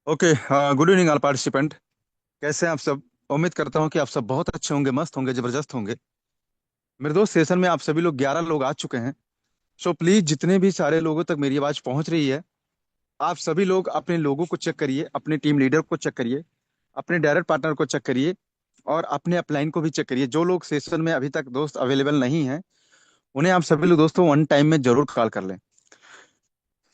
Okay. Good evening all participant. कैसे हैं आप सब? उम्मीद करता हूं कि आप सब बहुत अच्छे होंगे, मस्त होंगे, जबरदस्त होंगे। मेरे दोस्त, सेशन में आप सभी लोग 11 लोग आ चुके हैं। सो प्लीज, जितने भी सारे लोगों तक मेरी आवाज पहुंच रही है, आप सभी लोग अपने लोगों को चेक करिए, अपने टीम लीडर को चेक करिए, अपने डायरेक्ट पार्टनर को चेक करिए, और अपने अपलाइन को भी चेक करिए। जो लोग सेशन में अभी तक दोस्त अवेलेबल नहीं हैं, उन्हें आप सभी लोग दोस्तों वन टाइम में जरूर कॉल कर लें।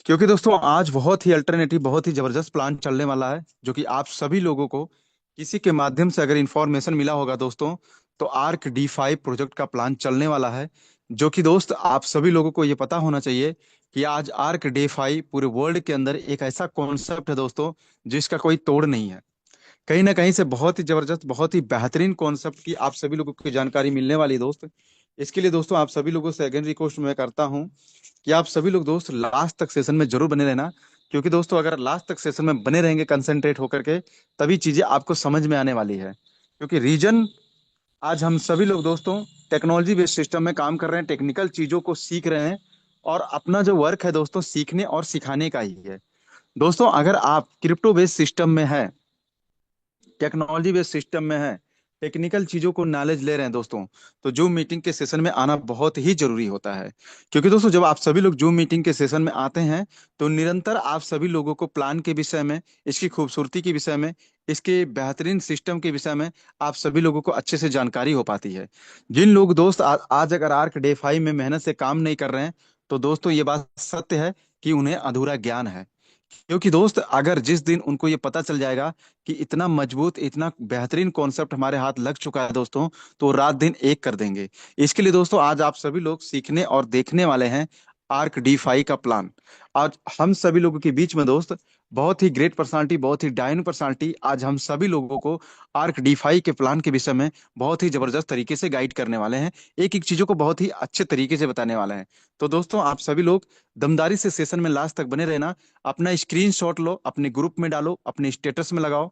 क्योंकि दोस्तों आज बहुत ही अल्टरनेटिव, बहुत ही जबरदस्त प्लान चलने वाला है, जो कि आप सभी लोगों को किसी के माध्यम से अगर इंफॉर्मेशन मिला होगा दोस्तों, तो ARC-D5 प्रोजेक्ट का प्लान चलने वाला है। जो कि दोस्त आप सभी लोगों को ये पता होना चाहिए कि आज ARC-D5 पूरे वर्ल्ड के अंदर एक ऐसा कॉन्सेप्ट है दोस्तों, जिसका कोई तोड़ नहीं है। कहीं ना कहीं से बहुत ही जबरदस्त, बहुत ही बेहतरीन कॉन्सेप्ट की आप सभी लोगों को जानकारी मिलने वाली है दोस्त। इसके लिए दोस्तों आप सभी लोगों से अगेन रिक्वेस्ट मैं करता हूं कि आप सभी लोग दोस्त लास्ट तक सेशन में जरूर बने रहना। क्योंकि दोस्तों अगर लास्ट तक सेशन में बने रहेंगे कंसंट्रेट होकर के, तभी चीजें आपको समझ में आने वाली है। क्योंकि रीजन, आज हम सभी लोग दोस्तों टेक्नोलॉजी बेस्ड सिस्टम में काम कर रहे हैं, टेक्निकल चीजों को सीख रहे हैं, और अपना जो वर्क है दोस्तों सीखने और सिखाने का ही है। दोस्तों अगर आप क्रिप्टो बेस्ड सिस्टम में है, टेक्नोलॉजी बेस्ड सिस्टम में है, टेक्निकल चीजों को नॉलेज ले रहे हैं दोस्तों, तो जूम मीटिंग के सेशन में आना बहुत ही जरूरी होता है। क्योंकि दोस्तों जब आप सभी लोग जूम मीटिंग के सेशन में आते हैं, तो निरंतर आप सभी लोगों को प्लान के विषय में, इसकी खूबसूरती के विषय में, इसके बेहतरीन सिस्टम के विषय में आप सभी लोगों को अच्छे से जानकारी हो पाती है। जिन लोग दोस्त आज अगर ARC-D5 में मेहनत से काम नहीं कर रहे हैं, तो दोस्तों ये बात सत्य है कि उन्हें अधूरा ज्ञान है। क्योंकि दोस्त अगर जिस दिन उनको ये पता चल जाएगा कि इतना मजबूत, इतना बेहतरीन कॉन्सेप्ट हमारे हाथ लग चुका है दोस्तों, तो रात दिन एक कर देंगे। इसके लिए दोस्तों आज आप सभी लोग सीखने और देखने वाले हैं ARC-D5 का प्लान। आज हम सभी लोगों के बीच में दोस्त बहुत ही ग्रेट पर्सनालिटी, बहुत ही डायन पर्सनालिटी आज हम सभी लोगों को ARC-D5 के प्लान के विषय में बहुत ही जबरदस्त तरीके से गाइड करने वाले हैं। एक एक चीजों को बहुत ही अच्छे तरीके से बताने वाले हैं। तो दोस्तों आप सभी लोग दमदारी से सेशन में लास्ट तक बने रहना। अपना स्क्रीनशॉट लो, अपने ग्रुप में डालो, अपने स्टेटस में लगाओ।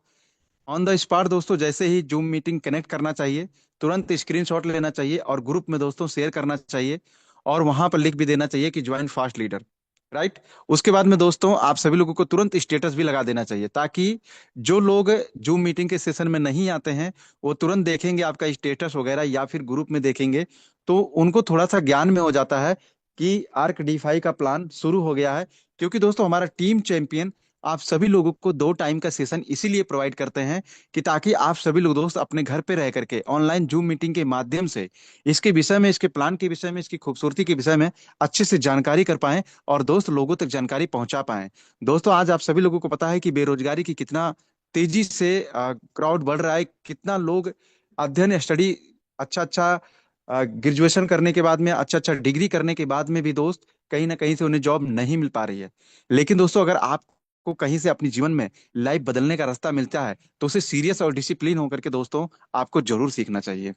ऑन द स्पॉट दोस्तों जैसे ही जूम मीटिंग कनेक्ट करना चाहिए, तुरंत स्क्रीनशॉट लेना चाहिए और ग्रुप में दोस्तों शेयर करना चाहिए। और वहां पर लिख भी देना चाहिए कि ज्वाइन फास्ट लीडर। राइट। उसके बाद में दोस्तों आप सभी लोगों को तुरंत स्टेटस भी लगा देना चाहिए, ताकि जो लोग जूम मीटिंग के सेशन में नहीं आते हैं, वो तुरंत देखेंगे आपका स्टेटस वगैरह या फिर ग्रुप में देखेंगे, तो उनको थोड़ा सा ज्ञान में हो जाता है कि ARC-D5 का प्लान शुरू हो गया है। क्योंकि दोस्तों हमारा टीम चैंपियन आप सभी लोगों को 2 टाइम का सेशन इसीलिए प्रोवाइड करते हैं कि ताकि आप सभी लोग दोस्त अपने घर पे रह करके ऑनलाइन जूम मीटिंग के माध्यम से इसके विषय में, इसके प्लान के विषय में, इसकी खूबसूरती के विषय में अच्छे से जानकारी कर पाएं, और दोस्त लोगों तक जानकारी पहुंचा पाएं। दोस्तों आज आप सभी लोगों को पता है कि बेरोजगारी की कितना तेजी से क्राउड बढ़ रहा है, कितना लोग अध्ययन स्टडी, अच्छा अच्छा ग्रेजुएशन करने के बाद में, अच्छा अच्छा डिग्री करने के बाद में भी दोस्त कहीं ना कहीं से उन्हें जॉब नहीं मिल पा रही है। लेकिन दोस्तों अगर आपको कहीं से अपने जीवन में लाइफ बदलने का रास्ता मिलता है, तो उसे सीरियस और डिसिप्लिन होकर के दोस्तों आपको जरूर सीखना चाहिए।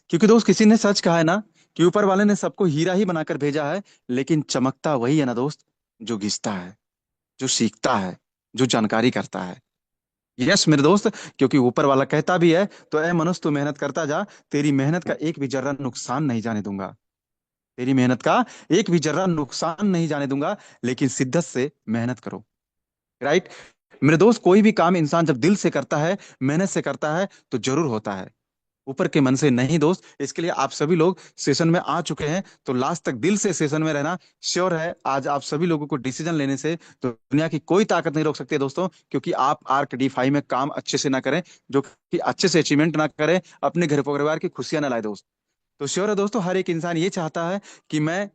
क्योंकि दोस्त किसी ने सच कहा है ना, कि ऊपर वाले ने सबको हीरा ही बनाकर भेजा है, लेकिन चमकता वही है ना दोस्त, जो घिसता है, जो सीखता है, जो जानकारी करता है। यस मेरे दोस्त। क्योंकि ऊपर वाला कहता भी है, तो ए मनुष्य तू मेहनत करता जा, तेरी मेहनत का एक भी जर्रा नुकसान नहीं जाने दूंगा। तेरी मेहनत का एक भी जर्रा नुकसान नहीं जाने दूंगा, लेकिन शिद्दत से मेहनत करो। राइट। मेरे दोस्त कोई भी काम इंसान जब दिल से करता है, मेहनत से करता है, तो जरूर होता है, ऊपर के मन से नहीं दोस्त। इसके लिए आप सभी लोग सेशन में आ चुके हैं, तो लास्ट तक दिल से सेशन में रहना। श्योर है आज आप सभी लोगों को डिसीजन लेने से तो दुनिया की कोई ताकत नहीं रोक सकती है दोस्तों, क्योंकि आप ARC-D5 में काम अच्छे से ना करें, जो कि अच्छे से अचीवमेंट ना करें, अपने घर परिवार की खुशियां ना लाए दोस्त। तो श्योर है दोस्तों, हर एक इंसान ये चाहता है कि मैं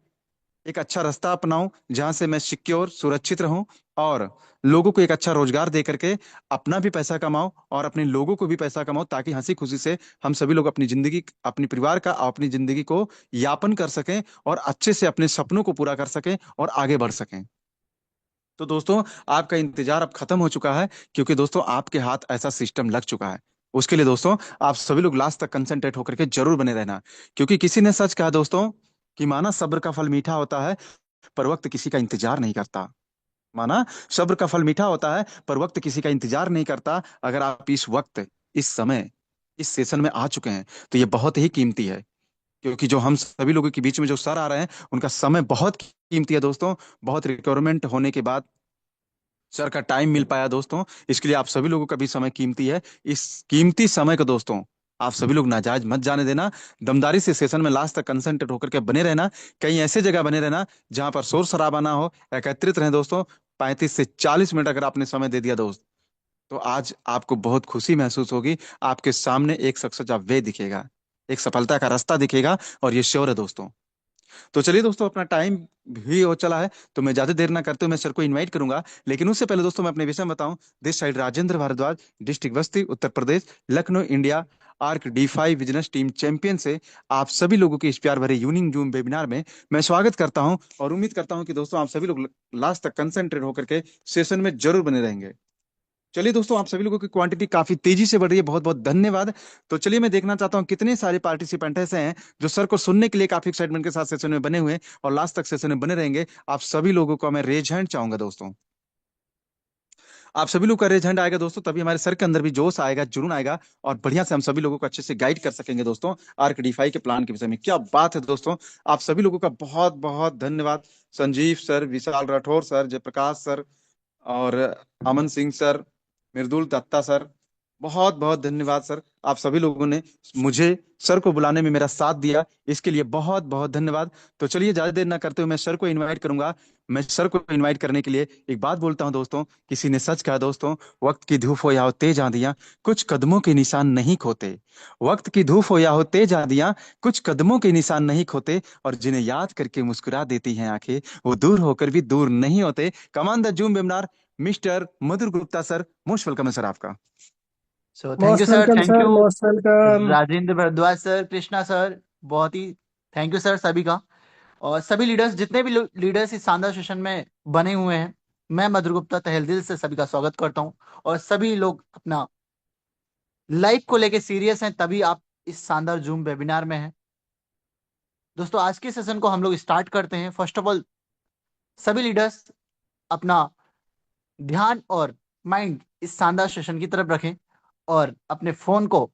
एक अच्छा रास्ता अपनाऊं, जहां से मैं सिक्योर, सुरक्षित रहूं, और लोगों को एक अच्छा रोजगार दे करके अपना भी पैसा कमाऊं और अपने लोगों को भी पैसा कमाऊं, ताकि हंसी खुशी से हम सभी लोग अपनी जिंदगी, अपने परिवार का और अपनी जिंदगी को यापन कर सकें, और अच्छे से अपने सपनों को पूरा कर सकें और आगे बढ़ सकें। तो दोस्तों आपका इंतजार अब खत्म हो चुका है, क्योंकि दोस्तों आपके हाथ ऐसा सिस्टम लग चुका है। उसके लिए दोस्तों आप सभी लोग लास्ट तक कंसंट्रेट होकर के जरूर बने रहना। क्योंकि किसी ने सच कहा दोस्तों कि माना सब्र का फल मीठा होता है, पर वक्त किसी का इंतजार नहीं करता। माना सब्र का फल मीठा होता है, पर वक्त किसी का इंतजार नहीं करता। अगर आप इस वक्त, इस समय, इस सेशन में आ चुके हैं, तो ये बहुत ही कीमती है। क्योंकि जो हम सभी लोगों के बीच में जो सर आ रहे हैं, उनका समय बहुत कीमती है दोस्तों। बहुत रिक्वायरमेंट होने के बाद सर का टाइम मिल पाया दोस्तों, इसके लिए आप सभी लोगों का भी समय कीमती है। इस कीमती समय को दोस्तों आप सभी लोग नाजायज मत जाने देना। दमदारी से सेशन में लास्ट तक कंसंट्रेट होकर के बने रहना। कहीं ऐसे जगह बने रहना जहां पर शोर शराबा ना हो, एकत्रित रहें दोस्तों। 35 से 40 मिनट अगर आपने समय दे दिया दोस्त, तो आज आपको बहुत खुशी महसूस होगी। आपके सामने एक सक्सेस ऑफ वे दिखेगा, एक सफलता का रास्ता दिखेगा, और ये श्योर है दोस्तों। तो चलिए दोस्तों, अपना टाइम भी हो चला है, तो मैं ज्यादा देर ना करते हुए मैं सर को इनवाइट करूंगा। लेकिन उससे पहले दोस्तों मैं अपने विषय में बताऊं। This side Rajendra Bhardwaj, district Basti, Uttar Pradesh, Lucknow, India, arc D5 business team champion से आप सभी लोगों के इस प्यार भरे यूनिक जूम वेबिनार में मैं स्वागत करता हूं, और उम्मीद करता हूं कि दोस्तों आप सभी लोग लास्ट तक कंसंट्रेट होकर के सेशन में जरूर बने रहेंगे। चलिए दोस्तों, आप सभी लोगों की क्वांटिटी काफी तेजी से बढ़ रही है, बहुत बहुत धन्यवाद। तो चलिए मैं देखना चाहता हूँ कितने सारे पार्टिसिपेंट ऐसे हैं जो सर को सुनने के लिए काफी एक्साइटमेंट के साथ सेशन में बने हुए हैं और लास्ट तक सेशन में बने रहेंगे। आप सभी लोगों को मैं रेज हैंड चाहूंगा दोस्तों। आप सभी लोग का रेज हैंड आएगा दोस्तों, तभी हमारे सर के अंदर भी जोश आएगा, जुनून आएगा, और बढ़िया से हम सभी लोगों को अच्छे से गाइड कर सकेंगे दोस्तों आर्क D5 के प्लान के विषय में। क्या बात है दोस्तों। आप सभी लोगों का बहुत बहुत धन्यवाद। संजीव सर, विशाल राठौर सर, जयप्रकाश सर, और अमन सिंह सर, मृदुल दत्ता सर, बहुत बहुत धन्यवाद सर। आप सभी लोगों ने मुझे सर को बुलाने में मेरा साथ दिया, इसके लिए बहुत बहुत धन्यवाद। तो चलिए ज्यादा देर ना करते हुए मैं सर को इनवाइट करूंगा। मैं सर को इनवाइट करने के लिए एक बात बोलता हूं दोस्तों। किसी ने सच कहा दोस्तों, वक्त की धूप हो या हो तेज आंधियां, कुछ कदमों के निशान नहीं खोते। वक्त की धूप हो या हो तेज आंधियां, कुछ कदमों के निशान नहीं खोते, और जिन्हें याद करके मुस्कुरा देती हैं आंखें, वो दूर होकर भी दूर नहीं होते। Come on the Zoom webinar, mister Madhur Gupta sir, most welcome है सर आपका। So thank you most sir, welcome thank sir, you most welcome. Rajendra Bhardwaj sir, Krishna sir. बहुत ही थैंक यू सर सभी का। और सभी लीडर्स, जितने भी लीडर्स इस शानदार सेशन में बने हुए हैं, मैं मधुर गुप्ता तहे दिल से सभी का स्वागत करता हूं। और सभी लोग अपना लाइफ को लेके सीरियस हैं, तभी आप इस शानदार जूम वेबिनार में हैं। दोस्तों, आज के सेशन को हम लोग स्टार्ट करते हैं। फर्स्ट ऑफ ऑल, सभी लीडर्स अपना ध्यान और माइंड इस शानदार सेशन की तरफ रखें, और अपने फोन को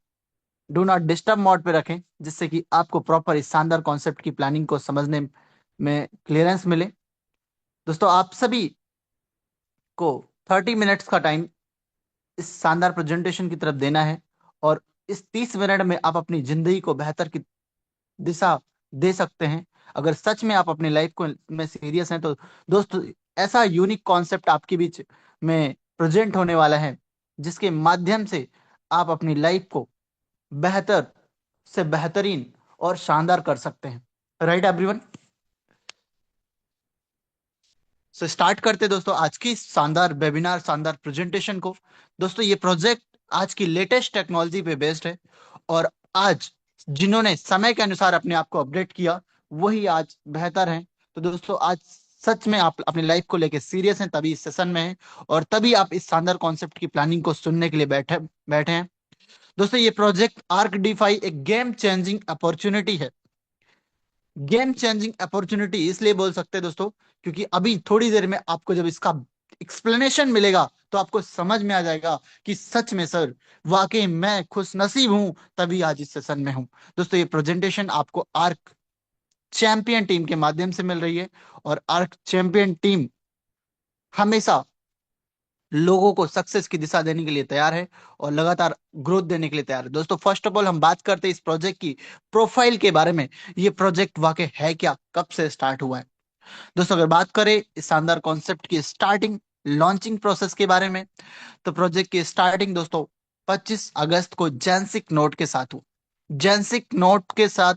डू नॉट डिस्टर्ब मोड पे रखें, जिससे कि आपको प्रॉपर इस शानदार कॉन्सेप्ट की प्लानिंग को समझने में क्लियरेंस मिले। दोस्तों, आप सभी को 30 मिनट्स का टाइम इस शानदार प्रेजेंटेशन की तरफ देना है, और इस 30 मिनट में आप अपनी जिंदगी को बेहतर की दिशा दे सकते हैं। अगर सच में आप अपनी लाइफ को में सीरियस हैं, तो दोस्तों, ऐसा यूनिक कॉन्सेप्ट आपके बीच में प्रेजेंट होने वाला है, जिसके माध्यम से आप अपनी लाइफ को बेहतर से बेहतरीन और शानदार कर सकते हैं। Right everyone. सो स्टार्ट करते हैं दोस्तों आज की शानदार वेबिनार, शानदार प्रेजेंटेशन को। दोस्तों, ये प्रोजेक्ट आज की लेटेस्ट टेक्नोलॉजी पे बेस्ड है, और आज जिन्होंने समय के अनुसार अपने आप को अपडेट किया, वही आज बेहतर है। तो दोस्तों, आज सच में आप अपनी लाइफ को लेके सीरियस हैं, तभी इस सेशन में हैं, और तभी आप इस शानदार कॉन्सेप्ट की प्लानिंग को सुनने के लिए बैठे बैठे हैं। दोस्तों, ये प्रोजेक्ट आर्क D5 एक गेम चेंजिंग अपॉर्चुनिटी है। गेम चेंजिंग अपॉर्चुनिटी इसलिए बोल सकते हैं दोस्तों, क्योंकि अभी थोड़ी देर में आपको जब इसका एक्सप्लेनेशन मिलेगा, तो आपको समझ में आ जाएगा कि सच में सर, वाकई मैं खुश नसीब हूं, तभी आज इस सेशन में हूं। दोस्तों, ये प्रेजेंटेशन आपको आर्क चैंपियन टीम के माध्यम से मिल रही है, और आर्क चैंपियन टीम हमेशा लोगों को सक्सेस की दिशा देने के लिए तैयार है, और लगातार ग्रोथ देने के लिए तैयार है। दोस्तों, फर्स्ट ऑफ ऑल हम बात करते हैं इस प्रोजेक्ट की प्रोफाइल के बारे में। ये प्रोजेक्ट वाकई है क्या, कब से स्टार्ट हुआ है। दोस्तों, अगर बात करें इस शानदार कॉन्सेप्ट की स्टार्टिंग, लॉन्चिंग प्रोसेस के बारे में, तो प्रोजेक्ट की स्टार्टिंग दोस्तों 25 अगस्त को जेंसिक नोट के साथ हुई। जेंसिक नोट के साथ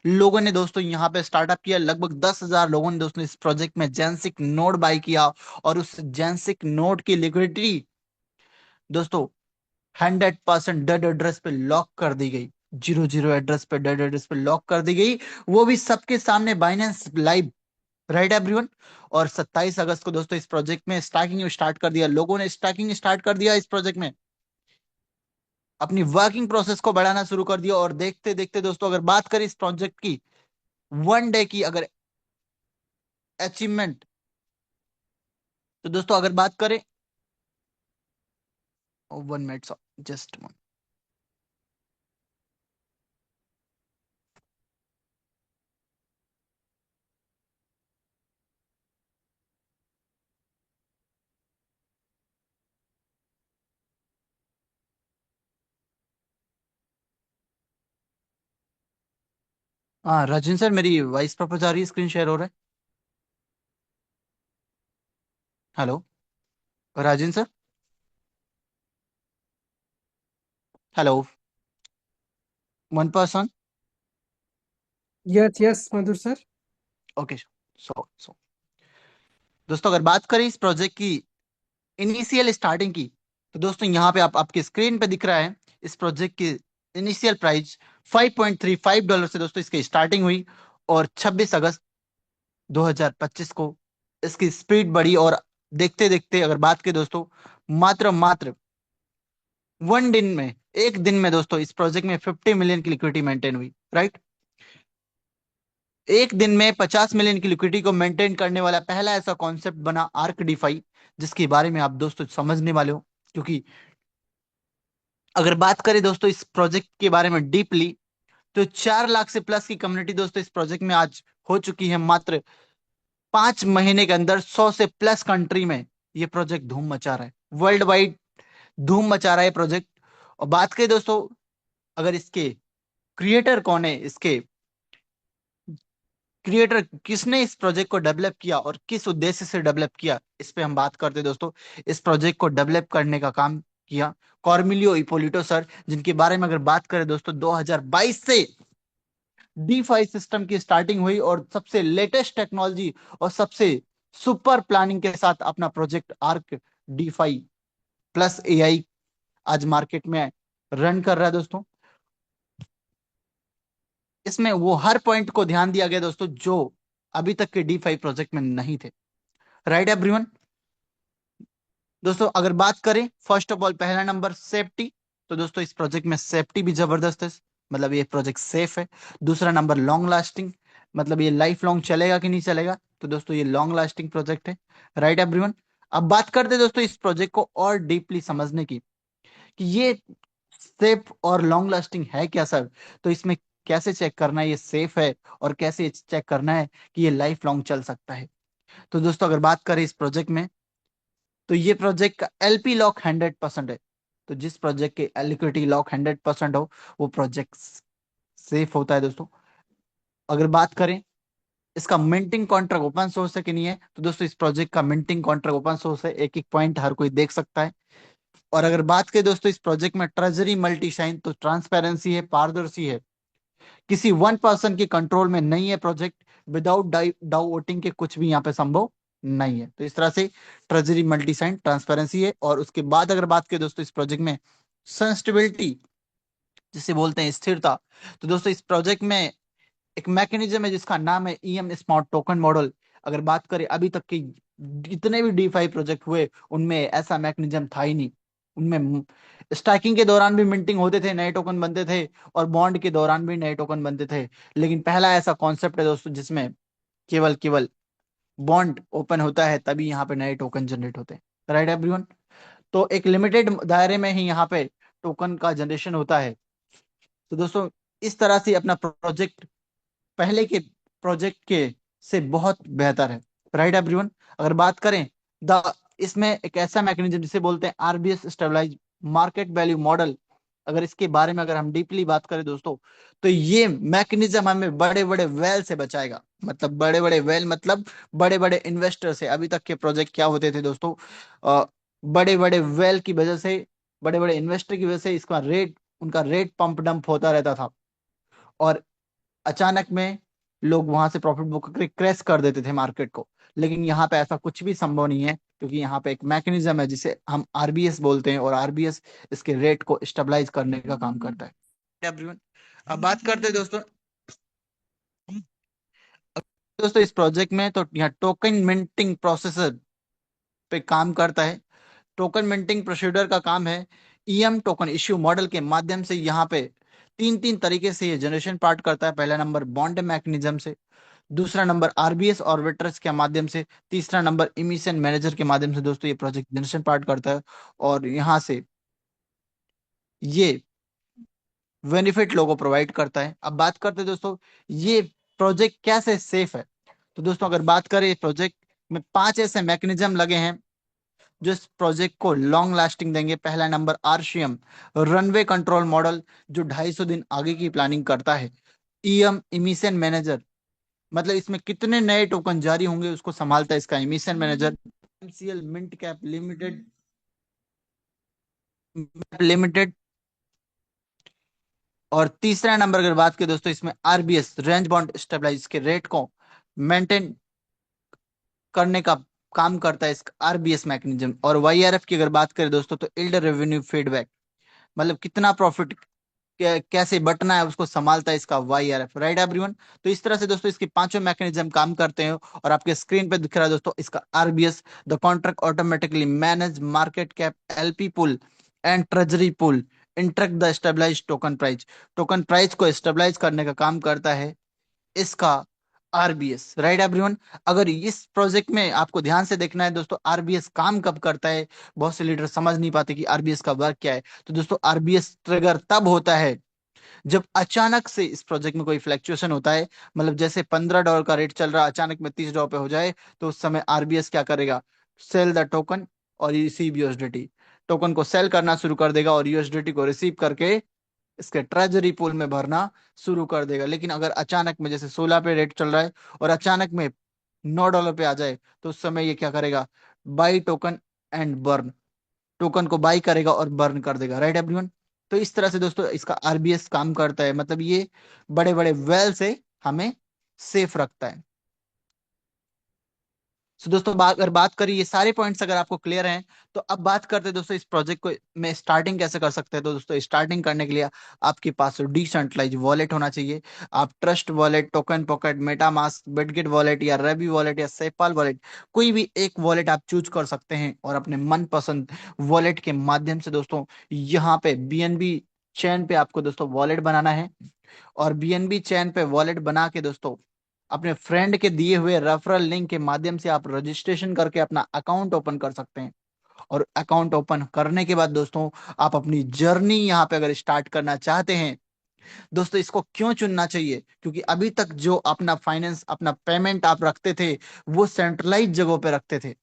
लोगों ने दोस्तों यहाँ पे स्टार्टअप किया। लगभग 10,000 लोगों ने दोस्तों इस प्रोजेक्ट में जेंसिक नोट बाय किया, और उस जेंसिक नोट की लिक्विडिटी दोस्तों 100% डेड एड्रेस पे लॉक कर दी गई। 00 एड्रेस पे, डेड एड्रेस पे लॉक कर दी गई, वो भी सबके सामने, बाइनेंस लाइव। Right everyone. और 27 अगस्त को दोस्तों इस प्रोजेक्ट में स्टाकिंग स्टार्ट कर दिया, लोगों ने स्टाकिंग स्टार्ट कर दिया इस प्रोजेक्ट में, अपनी वर्किंग प्रोसेस को बढ़ाना शुरू कर दिया। और देखते देखते दोस्तों, अगर बात करें इस प्रोजेक्ट की 1 डे की अगर अचीवमेंट, तो दोस्तों अगर बात करें, 1 मिनट, जस्ट हाँ राजन सर, मेरी वॉइस प्रॉपर जा रही है, स्क्रीन शेयर हो रहा है। Hello Rajan sir. Hello. One person. Yes yes Madhur sir. Okay. So दोस्तों, अगर बात करें इस प्रोजेक्ट की इनिशियल स्टार्टिंग की, तो दोस्तों यहाँ पे आपके स्क्रीन पे दिख रहा है इस प्रोजेक्ट की इनिशियल प्राइस $5.35 से दोस्तों इसकी स्टार्टिंग हुई। और 26 अगस्त 2025 को इसकी स्पीड बढ़ी, और देखते देखते अगर बात करें दोस्तों, मात्र मात्र वन दिन में, एक दिन में दोस्तों इस प्रोजेक्ट में 50 मिलियन की लिक्विडिटी मेंटेन हुई, राइट। एक दिन में 50 मिलियन की लिक्विडिटी को मेंटेन करने वाला पहला ऐसा कॉन्सेप्ट बना आर्क डिफाई, जिसके बारे में आप दोस्तों समझने वाले हो। क्योंकि अगर बात करें दोस्तों इस प्रोजेक्ट के बारे में डीपली, तो 4 लाख से प्लस की कम्युनिटी दोस्तों इस प्रोजेक्ट में आज हो चुकी है। मात्र 5 महीने के अंदर 100 से प्लस कंट्री में ये प्रोजेक्ट धूम मचा रहा है, वर्ल्ड वाइड धूम मचा रहा है प्रोजेक्ट। और बात करें दोस्तों, अगर इसके क्रिएटर कौन है, इसके क्रिएटर किसने इस प्रोजेक्ट को डेवलप किया और किस उद्देश्य से डेवलप किया, इस पे हम बात करते हैं दोस्तों। इस प्रोजेक्ट को डेवलप करने का काम किया कॉर्मिलियो इपोलिटो सर, जिनके बारे में अगर बात करें दोस्तों, 2022 से डी सिस्टम की स्टार्टिंग हुई, और सबसे लेटेस्ट टेक्नोलॉजी और सबसे सुपर प्लानिंग के साथ अपना project arc D plus AI आज मार्केट में रन कर रहा है दोस्तों। इसमें वो हर पॉइंट को ध्यान दिया गया दोस्तों जो अभी तक के डी प्रोजेक्ट में नहीं थे, राइट एवरीवन। दोस्तों अगर बात करें फर्स्ट ऑफ ऑल, पहला नंबर सेफ्टी, तो दोस्तों इस प्रोजेक्ट में सेफ्टी भी जबरदस्त है, मतलब ये प्रोजेक्ट सेफ है। दूसरा नंबर लॉन्ग लास्टिंग, मतलब ये लाइफ लॉन्ग चलेगा कि नहीं चलेगा, तो दोस्तों ये लॉन्ग लास्टिंग प्रोजेक्ट है, राइट एवरीवन। अब बात करते हैं दोस्तों इस प्रोजेक्ट को और डीपली समझने की, कि ये सेफ और लॉन्ग लास्टिंग है क्या सर। तो इसमें कैसे चेक करना है ये सेफ है, और कैसे चेक करना है कि ये लाइफ लॉन्ग चल सकता है। तो दोस्तों अगर बात करें इस प्रोजेक्ट में, तो ये प्रोजेक्ट का एलपी लॉक 100% है। तो जिस प्रोजेक्ट के लिक्विडिटी लॉक 100% हो, वो प्रोजेक्ट सेफ होता है दोस्तों। अगर बात करें इसका मिंटिंग कॉन्ट्रैक्ट ओपन सोर्स है कि नहीं है, तो दोस्तों इस प्रोजेक्ट का मिंटिंग कॉन्ट्रैक्ट ओपन सोर्स है, एक एक पॉइंट हर कोई देख सकता है। और अगर बात करें दोस्तों इस प्रोजेक्ट में ट्रेजरी मल्टी साइन, तो ट्रांसपेरेंसी है, पारदर्शी है, किसी वन पर्सन के कंट्रोल में नहीं है प्रोजेक्ट। विदाउट डाउ वोटिंग के कुछ भी यहाँ पे संभव नहीं है। तो इस तरह से ट्रेजरी मल्टी साइन ट्रांसपेरेंसी है। और उसके बाद अगर बात करें दोस्तों इस प्रोजेक्ट में सस्टेनेबिलिटी, जिसे बोलते हैं स्थिरता, तो दोस्तों इस प्रोजेक्ट में एक मैकेनिज्म है जिसका नाम है ईएम स्मार्ट टोकन मॉडल। अगर बात करें अभी तक के जितने भी डीफाई प्रोजेक्ट हुए, उनमें ऐसा मैकेनिज्म था ही नहीं। उनमें स्टैकिंग के दौरान भी मिंटिंग होते थे, नए टोकन बनते थे, और बॉन्ड के दौरान भी नए टोकन बनते थे। लेकिन पहला ऐसा कॉन्सेप्ट है दोस्तों जिसमें केवल केवल बॉन्ड ओपन होता है तभी यहाँ पे नए टोकन जनरेट होते हैं, राइट एवरीवन। तो एक लिमिटेड दायरे में ही यहाँ पे टोकन का जनरेशन होता है। तो दोस्तों इस तरह से अपना प्रोजेक्ट पहले के प्रोजेक्ट के से बहुत बेहतर है, राइट एवरीवन। अगर बात करें द इसमें एक ऐसा मैकेनिज्म जिसे बोलते हैं RBS stabilize market value model, अगर इसके बारे में अगर हम डीपली बात करें दोस्तों, तो ये मैकेनिज्म हमें बड़े बड़े वेल से बचाएगा। मतलब बड़े बड़े वेल मतलब बड़े बड़े इन्वेस्टर से। अभी तक के प्रोजेक्ट क्या होते थे दोस्तों, बड़े बड़े वेल की वजह से, बड़े बड़े इन्वेस्टर की वजह से इसका रेट, उनका रेट पंप डंप होता रहता था, और अचानक में लोग वहां से प्रॉफिट बुक करके क्रैश कर देते थे मार्केट को। लेकिन यहाँ पे ऐसा कुछ भी संभव नहीं है, क्योंकि यहाँ पे एक मैकेनिज्म है जिसे हम आरबीएस बोलते हैं, और आरबीएस इसके रेट को स्टेबलाइज करने का काम करता है, एवरीवन। अब बात करते हैं दोस्तों, इस प्रोजेक्ट में तो यहाँ टोकन मिंटिंग प्रोसेसर पे काम करता है। टोकन मिंटिंग प्रोसीडर का काम है ईएम टोकन इश्यू मॉडल के माध्यम से। यहाँ पे तीन तीन तरीके से ये जनरेशन पार्ट करता है। पहला नंबर बॉन्ड मैकेनिज्म से, दूसरा नंबर आरबीएस और वेटर्स के माध्यम से, तीसरा नंबर इमिशन मैनेजर के माध्यम से दोस्तों ये प्रोजेक्ट जनरेशन पार्ट करता है। और यहाँ से ये बेनिफिट लोगों को प्रोवाइड करता है। अब बात करते हैं दोस्तों ये प्रोजेक्ट कैसे सेफ है। तो दोस्तों अगर बात करें प्रोजेक्ट में 5 ऐसे मैकेनिज्म लगे हैं जो इस प्रोजेक्ट को लॉन्ग लास्टिंग देंगे। पहला number RCM runway control model, जो 250 दिन आगे की प्लानिंग करता है। ईएम इमिशन मैनेजर, मतलब इसमें कितने नए टोकन जारी होंगे उसको संभालता है इसका emission manager. MCL mint cap limited. और तीसरा नंबर अगर बात करें दोस्तों, इसमें आरबीएस रेंज बॉन्ड स्टेबलाइज के रेट को मेंटेन करने का काम करता है इसका आरबीएस मैकेनिज्म। और वाईआरएफ की अगर बात करें दोस्तों, तो इल्ड रेवेन्यू फीडबैक, मतलब कितना प्रॉफिट कैसे बटना है उसको संभालता है इसका वाईआरएफ, राइट एवरीवन। तो इस तरह से दोस्तों इसके पांचों मैकेनिज्म काम करते हैं। और आपके स्क्रीन पे दिख रहा है दोस्तों इसका RBS, the contract automatically manage market cap LP pool and treasury pool interact the stabilize token price. Token price को स्टेबलाइज करने का काम करता है इसका आरबीएस, राइट एवरीवन। अगर इस प्रोजेक्ट में आपको ध्यान से देखना है दोस्तों आरबीएस काम कब करता है, बहुत से लीडर समझ नहीं पाते कि आरबीएस का वर्क क्या है। तो दोस्तों आरबीएस ट्रिगर तब होता है जब अचानक से इस प्रोजेक्ट में कोई फ्लैक्चुएशन होता है, मतलब जैसे $15 का रेट चल रहा है अचानक में $30 पे हो जाए, तो उस समय आरबीएस क्या करेगा, सेल द टोकन और रिसीव यूएसडीटी। टोकन को सेल करना शुरू कर देगा और यूएसडीटी को रिसीव करके इसके ट्रेजरी पूल में भरना शुरू कर देगा। लेकिन अगर अचानक में जैसे 16 पे रेट चल रहा है और अचानक में $9 पे आ जाए, तो उस समय ये क्या करेगा, by token and burn, token को बाई करेगा और बर्न कर देगा, राइट एवरीवन। तो इस तरह से दोस्तों इसका आरबीएस काम करता है, मतलब ये बड़े बड़े वेल से हमें सेफ रखता है। सो दोस्तों अगर बात करें, ये सारे पॉइंट्स अगर आपको क्लियर हैं, तो अब बात करते हैं दोस्तों इस प्रोजेक्ट को में स्टार्टिंग कैसे कर सकते हैं। तो दोस्तों स्टार्टिंग करने के लिए आपके पास डिसेंट्रलाइज वॉलेट होना चाहिए। आप trust wallet, token pocket, MetaMask, Bitget wallet या रेबी वॉलेट या सेपाल वॉलेट, कोई भी एक वॉलेट आप चूज कर सकते हैं और अपने मनपसंद वॉलेट के माध्यम से दोस्तों यहाँ पे बीएनबी चैन पे आपको दोस्तों वॉलेट बनाना है। और बीएनबी चैन पे वॉलेट बना के दोस्तों अपने फ्रेंड के दिए हुए रेफरल लिंक के माध्यम से आप रजिस्ट्रेशन करके अपना अकाउंट ओपन कर सकते हैं। और अकाउंट ओपन करने के बाद दोस्तों आप अपनी जर्नी यहाँ पे अगर स्टार्ट करना चाहते हैं, दोस्तों इसको क्यों चुनना चाहिए, क्योंकि अभी तक जो अपना फाइनेंस, अपना पेमेंट आप रखते थे वो सेंट्रलाइज जगहों पे रखते थे।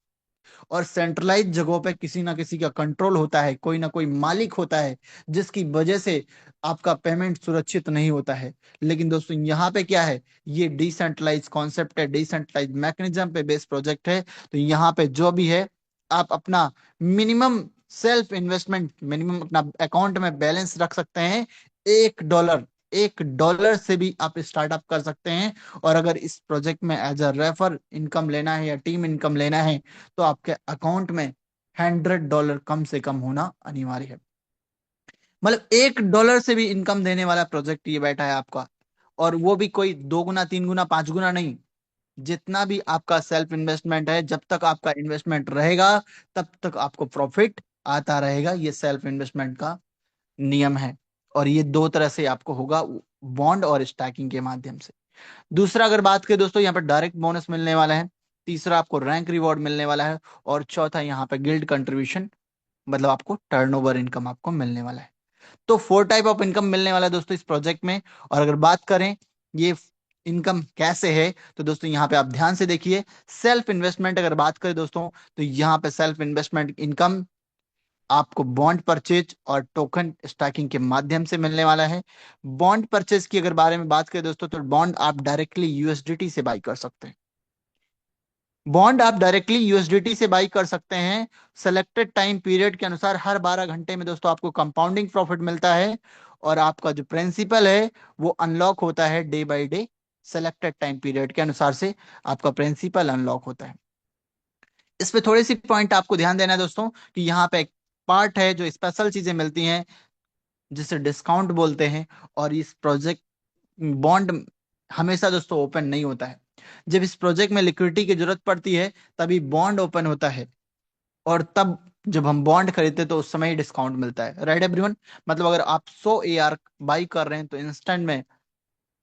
और सेंट्रलाइज जगहों पे किसी ना किसी का कंट्रोल होता है, कोई ना कोई मालिक होता है, जिसकी वजह से आपका पेमेंट सुरक्षित नहीं होता है। लेकिन दोस्तों यहाँ पे क्या है, ये डिसेंट्रलाइज कॉन्सेप्ट है, डिसेंट्रलाइज मैकेनिज्म पे बेस्ड प्रोजेक्ट है। तो यहाँ पे जो भी है आप अपना मिनिमम सेल्फ इन्वेस्टमेंट, मिनिमम अपना अकाउंट में बैलेंस रख सकते हैं। $1, $1 से भी आप स्टार्टअप कर सकते हैं। और अगर इस प्रोजेक्ट में एज अ रेफर इनकम लेना है या टीम इनकम लेना है, तो आपके अकाउंट में $100 कम से कम होना अनिवार्य है। मतलब $1 से भी इनकम देने वाला प्रोजेक्ट ये बैठा है आपका। और वो भी कोई 2 गुना, 3 गुना, 5 गुना नहीं, जितना भी आपका सेल्फ इन्वेस्टमेंट है, जब तक आपका इन्वेस्टमेंट रहेगा तब तक आपको प्रॉफिट आता रहेगा। ये सेल्फ इन्वेस्टमेंट का नियम है। और ये दो तरह से आपको होगा, बॉन्ड और स्टैकिंग के माध्यम से। दूसरा अगर बात करें दोस्तों, यहाँ पर डायरेक्ट बोनस मिलने वाला है। तीसरा आपको रैंक रिवॉर्ड मिलने वाला है। और चौथा यहाँ पे गिल्ड कंट्रीब्यूशन, मतलब आपको टर्नओवर इनकम आपको मिलने वाला है। तो 4 टाइप ऑफ इनकम मिलने वाला है दोस्तों इस प्रोजेक्ट में। और अगर बात करें ये इनकम कैसे है, तो दोस्तों यहाँ पे आप ध्यान से देखिए। सेल्फ इन्वेस्टमेंट अगर बात करें दोस्तों, तो यहाँ पे सेल्फ इन्वेस्टमेंट इनकम आपको बॉन्ड परचेज और टोकन स्टैकिंग के माध्यम से मिलने वाला है। बॉन्ड परचेज की अगर बारे में बात करें दोस्तों, तो बॉन्ड आप डायरेक्टली यूएसडीटी से बाई कर सकते हैं। बॉन्ड आप डायरेक्टली यूएसडीटी से बाई कर सकते हैं। सेलेक्टेड टाइम पीरियड के अनुसार हर 12 घंटे में दोस्तों आपको कंपाउंडिंग प्रॉफिट मिलता है। और आपका जो प्रिंसिपल है वो अनलॉक होता है day by day. Selected time period के अनुसार से आपका प्रिंसिपल अनलॉक होता है। इस पे थोड़ी सी पॉइंट आपको ध्यान देना है दोस्तों, कि यहाँ पे एक पार्ट है जो स्पेशल चीजें मिलती हैं जिसे डिस्काउंट बोलते हैं। और इस प्रोजेक्ट बॉन्ड हमेशा दोस्तों ओपन नहीं होता है। जब इस प्रोजेक्ट में लिक्विडिटी की जरूरत पड़ती है तभी बॉन्ड ओपन होता है। और तब जब हम बॉन्ड खरीदते हैं तो उस समय ही डिस्काउंट मिलता है, राइट एवरीवन। मतलब अगर आप 100 AR बाई कर रहे हैं तो इंस्टेंट में,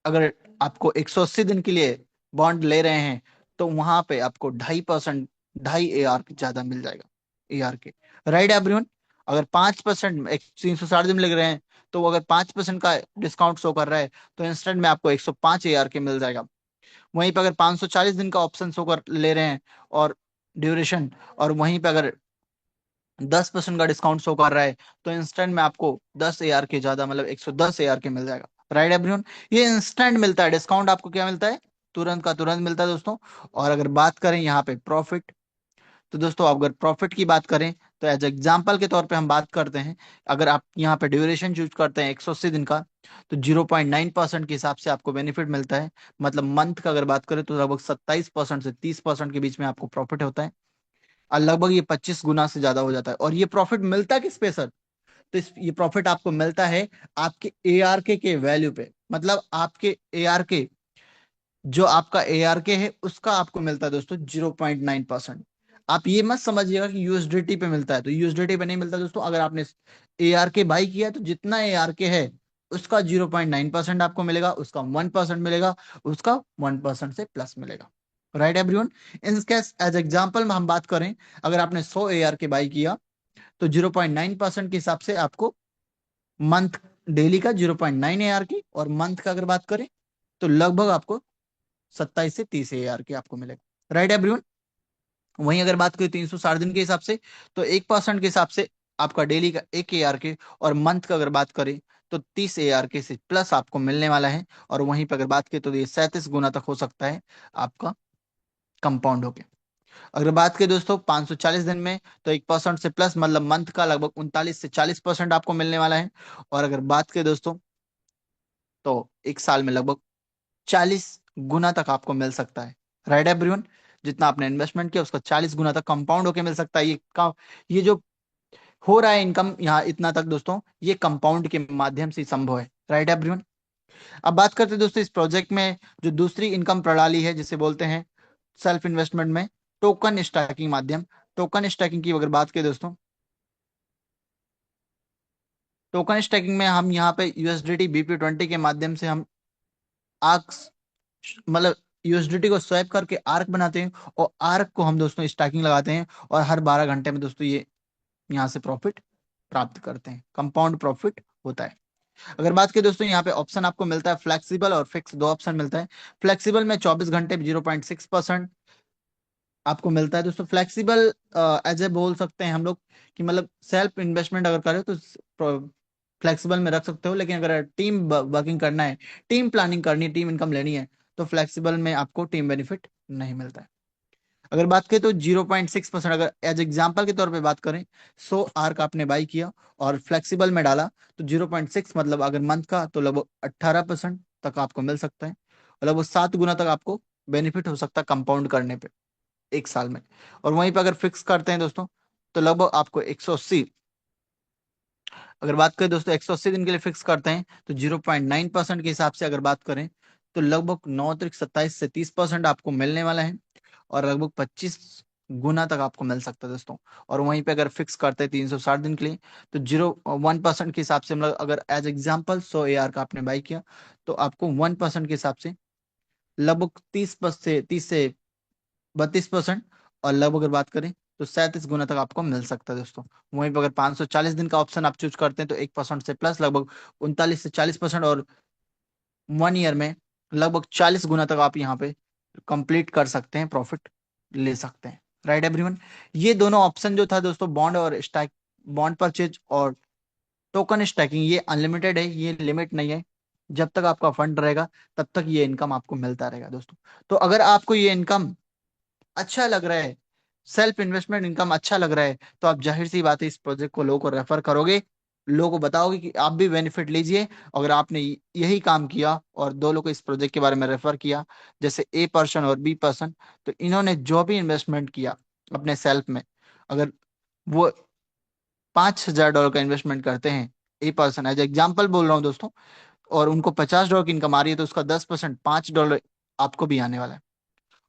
अगर आपको 180 दिन के लिए बॉन्ड ले रहे हैं, तो वहां पे आपको 2.5%, 2.5 AR ज्यादा मिल जाएगा, AR के, राइट एवरीवन। अगर 5% 360 दिन लग रहे हैं, तो अगर 5% का डिस्काउंट शो कर रहा है, तो इंस्टेंट में आपको 105 AR के मिल जाएगा। वहीं पे अगर 540 दिन का ऑप्शन शो कर ले रहे हैं और ड्यूरेशन, और वहीं पे अगर 10% का डिस्काउंट शो कर रहा है, तो इंस्टेंट में आपको 10 AR के ज्यादा, मतलब 110 AR के मिल जाएगा। Right everyone. ये इंस्टेंट मिलता है डिस्काउंट, आपको क्या मिलता है, तुरंत का तुरंत मिलता है दोस्तों। और अगर बात करें यहाँ पे प्रॉफिट, तो दोस्तों अगर प्रॉफिट की बात करें तो एज एग्जांपल के तौर पे हम बात करते हैं, अगर आप यहाँ पे ड्यूरेशन चूज करते हैं 180 दिन का, तो 0.9% के हिसाब से आपको बेनिफिट मिलता है। मतलब मंथ का अगर बात करें तो लगभग 27% से 30% के बीच में आपको प्रॉफिट होता है। और लगभग ये 25 गुना से ज्यादा हो जाता है। और ये प्रॉफिट मिलता किस पे सर, तो ये प्रॉफिट आपको मिलता है आपके एआरके के वैल्यू पे। मतलब आपके एआरके, जो आपका एआरके है उसका आपको मिलता है दोस्तों 0.9%। आप ये मत समझिएगा कि यूएसडीटी पे मिलता है, तो यूएसडीटी पे नहीं मिलता दोस्तों। अगर आपने एआरके बाई किया है, तो जितना एआरके है उसका 0.9% आपको मिलेगा, उसका 1% मिलेगा, उसका 1% से प्लस मिलेगा। Right everyone. In case as example में हम बात करें, अगर आपने 100 एआरके बाई किया, तो 0.9% के हिसाब से आपको मंथ, डेली का 0.9 एआर की, और मंथ का अगर बात करें तो लगभग आपको 27 से 30 एआर की आपको मिलेगा। Right everyone. वहीं अगर बात करें 360 दिन के हिसाब से, तो 1% के हिसाब से आपका डेली का 1 एआर के, और मंथ का अगर बात करें तो 30 एआर के से प्लस आपको मिलने वाला है। और वहीं पर अगर बात करें तो ये 37 गुना तक हो सकता है आपका कंपाउंड होके। अगर बात करें दोस्तों 540 दिन में, तो 1% से प्लस, मतलब मंथ का लगभग 39 से 40% आपको मिलने वाला है। और अगर बात करें दोस्तों, तो एक साल में लगभग 40 गुना तक आपको मिल सकता है। Right everyone. जितना आपने इन्वेस्टमेंट किया उसका 40 गुना तक कंपाउंड होके मिल सकता है। ये जो हो रहा है इनकम यहाँ इतना तक दोस्तों, ये कंपाउंड के माध्यम से संभव है। Right everyone. अब बात करते हैं दोस्तों इस प्रोजेक्ट में जो दूसरी इनकम प्रणाली है, जिसे बोलते हैं सेल्फ इन्वेस्टमेंट में टोकन स्टैकिंग माध्यम। टोकन स्टैकिंग की अगर बात करें दोस्तों, टोकन स्टैकिंग में हम यहाँ पे यूएसडीटी बीपी20 के माध्यम से हम आर्क, मतलब यूएसडीटी को स्वैप करके आर्क बनाते हैं, और आर्क को हम दोस्तों स्टैकिंग लगाते हैं, और हर 12 घंटे में दोस्तों ये यहाँ से प्रॉफिट प्राप्त करते हैं, कंपाउंड प्रॉफिट होता है। अगर बात करें दोस्तों, यहाँ पे ऑप्शन आपको मिलता है फ्लेक्सिबल और फिक्स, दो ऑप्शन मिलता है। फ्लेक्सिबल में 24 घंटे 0.6% आपको मिलता है दोस्तों। फ्लेक्सिबल एज ए बोल सकते हैं हम लोग कि मतलब सेल्फ इन्वेस्टमेंट अगर करें तो फ्लेक्सिबल में रख सकते हो, लेकिन अगर टीम वर्किंग करना है, टीम प्लानिंग करनी है, टीम इनकम लेनी है, तो फ्लेक्सिबल में आपको टीम बेनिफिट नहीं मिलता है। अगर बात करें तो 0.6%, अगर एज एग्जाम्पल के तौर पे बात करें, 100 आर्क आपने बाई किया और फ्लेक्सिबल में डाला, तो 0.6 मतलब अगर मंथ का तो लगभग 18% तक आपको मिल सकता है, और लगभग 7 गुना तक आपको बेनिफिट हो सकता है कंपाउंड करने पे एक साल में। और वहीं पे अगर फिक्स करते हैं दोस्तों, तो लगभग आपको 180, अगर बात करें दोस्तों 180 दिन के लिए फिक्स करते हैं, तो 0.9% के हिसाब से अगर बात करें, तो लगभग 9 - 27 से 30% आपको मिलने वाला है, और लगभग 25 गुना तक आपको मिल सकता है दोस्तों। और वहीं पे अगर फिक्स करते हैं 360 दिन के लिए, तो 0.1% के हिसाब से, मतलब अगर एज एग्जाम्पल 100 एआर का आपने बाई किया, तो आपको 1% के हिसाब से लगभग 30 से 32% और लगभग अगर बात करें तो 37 गुना तक आपको मिल सकता है दोस्तों। वहीं पर अगर 540 दिन का ऑप्शन आप चूज करते हैं, तो 1% से प्लस लगभग 39 से 40%, और 1 ईयर में लगभग 40 गुना तक आप यहाँ पे कंप्लीट कर सकते हैं, प्रॉफिट ले सकते हैं। Right everyone. ये दोनों ऑप्शन जो था दोस्तों, बॉन्ड और स्टैक, बॉन्ड परचेज और टोकन स्टैकिंग, ये अनलिमिटेड है, ये लिमिट नहीं है। जब तक आपका फंड रहेगा तब तक ये इनकम आपको मिलता रहेगा दोस्तों। तो अगर आपको ये इनकम अच्छा लग रहा है, सेल्फ इन्वेस्टमेंट इनकम अच्छा लग रहा है, तो आप जाहिर सी बात है इस प्रोजेक्ट को लोगों को रेफर करोगे, लोगों को बताओगे कि आप भी बेनिफिट लीजिए। अगर आपने यही काम किया और दो लोगों को इस प्रोजेक्ट के बारे में रेफर किया, जैसे A पर्सन और B पर्सन, तो इन्होंने जो भी इन्वेस्टमेंट किया अपने सेल्फ में, अगर वो $5,000 का इन्वेस्टमेंट करते हैं, A पर्सन एज एग्जाम्पल बोल रहा हूँ दोस्तों, और उनको $50 की इनकम आ रही है, तो उसका 10% $5 आपको भी आने वाला है।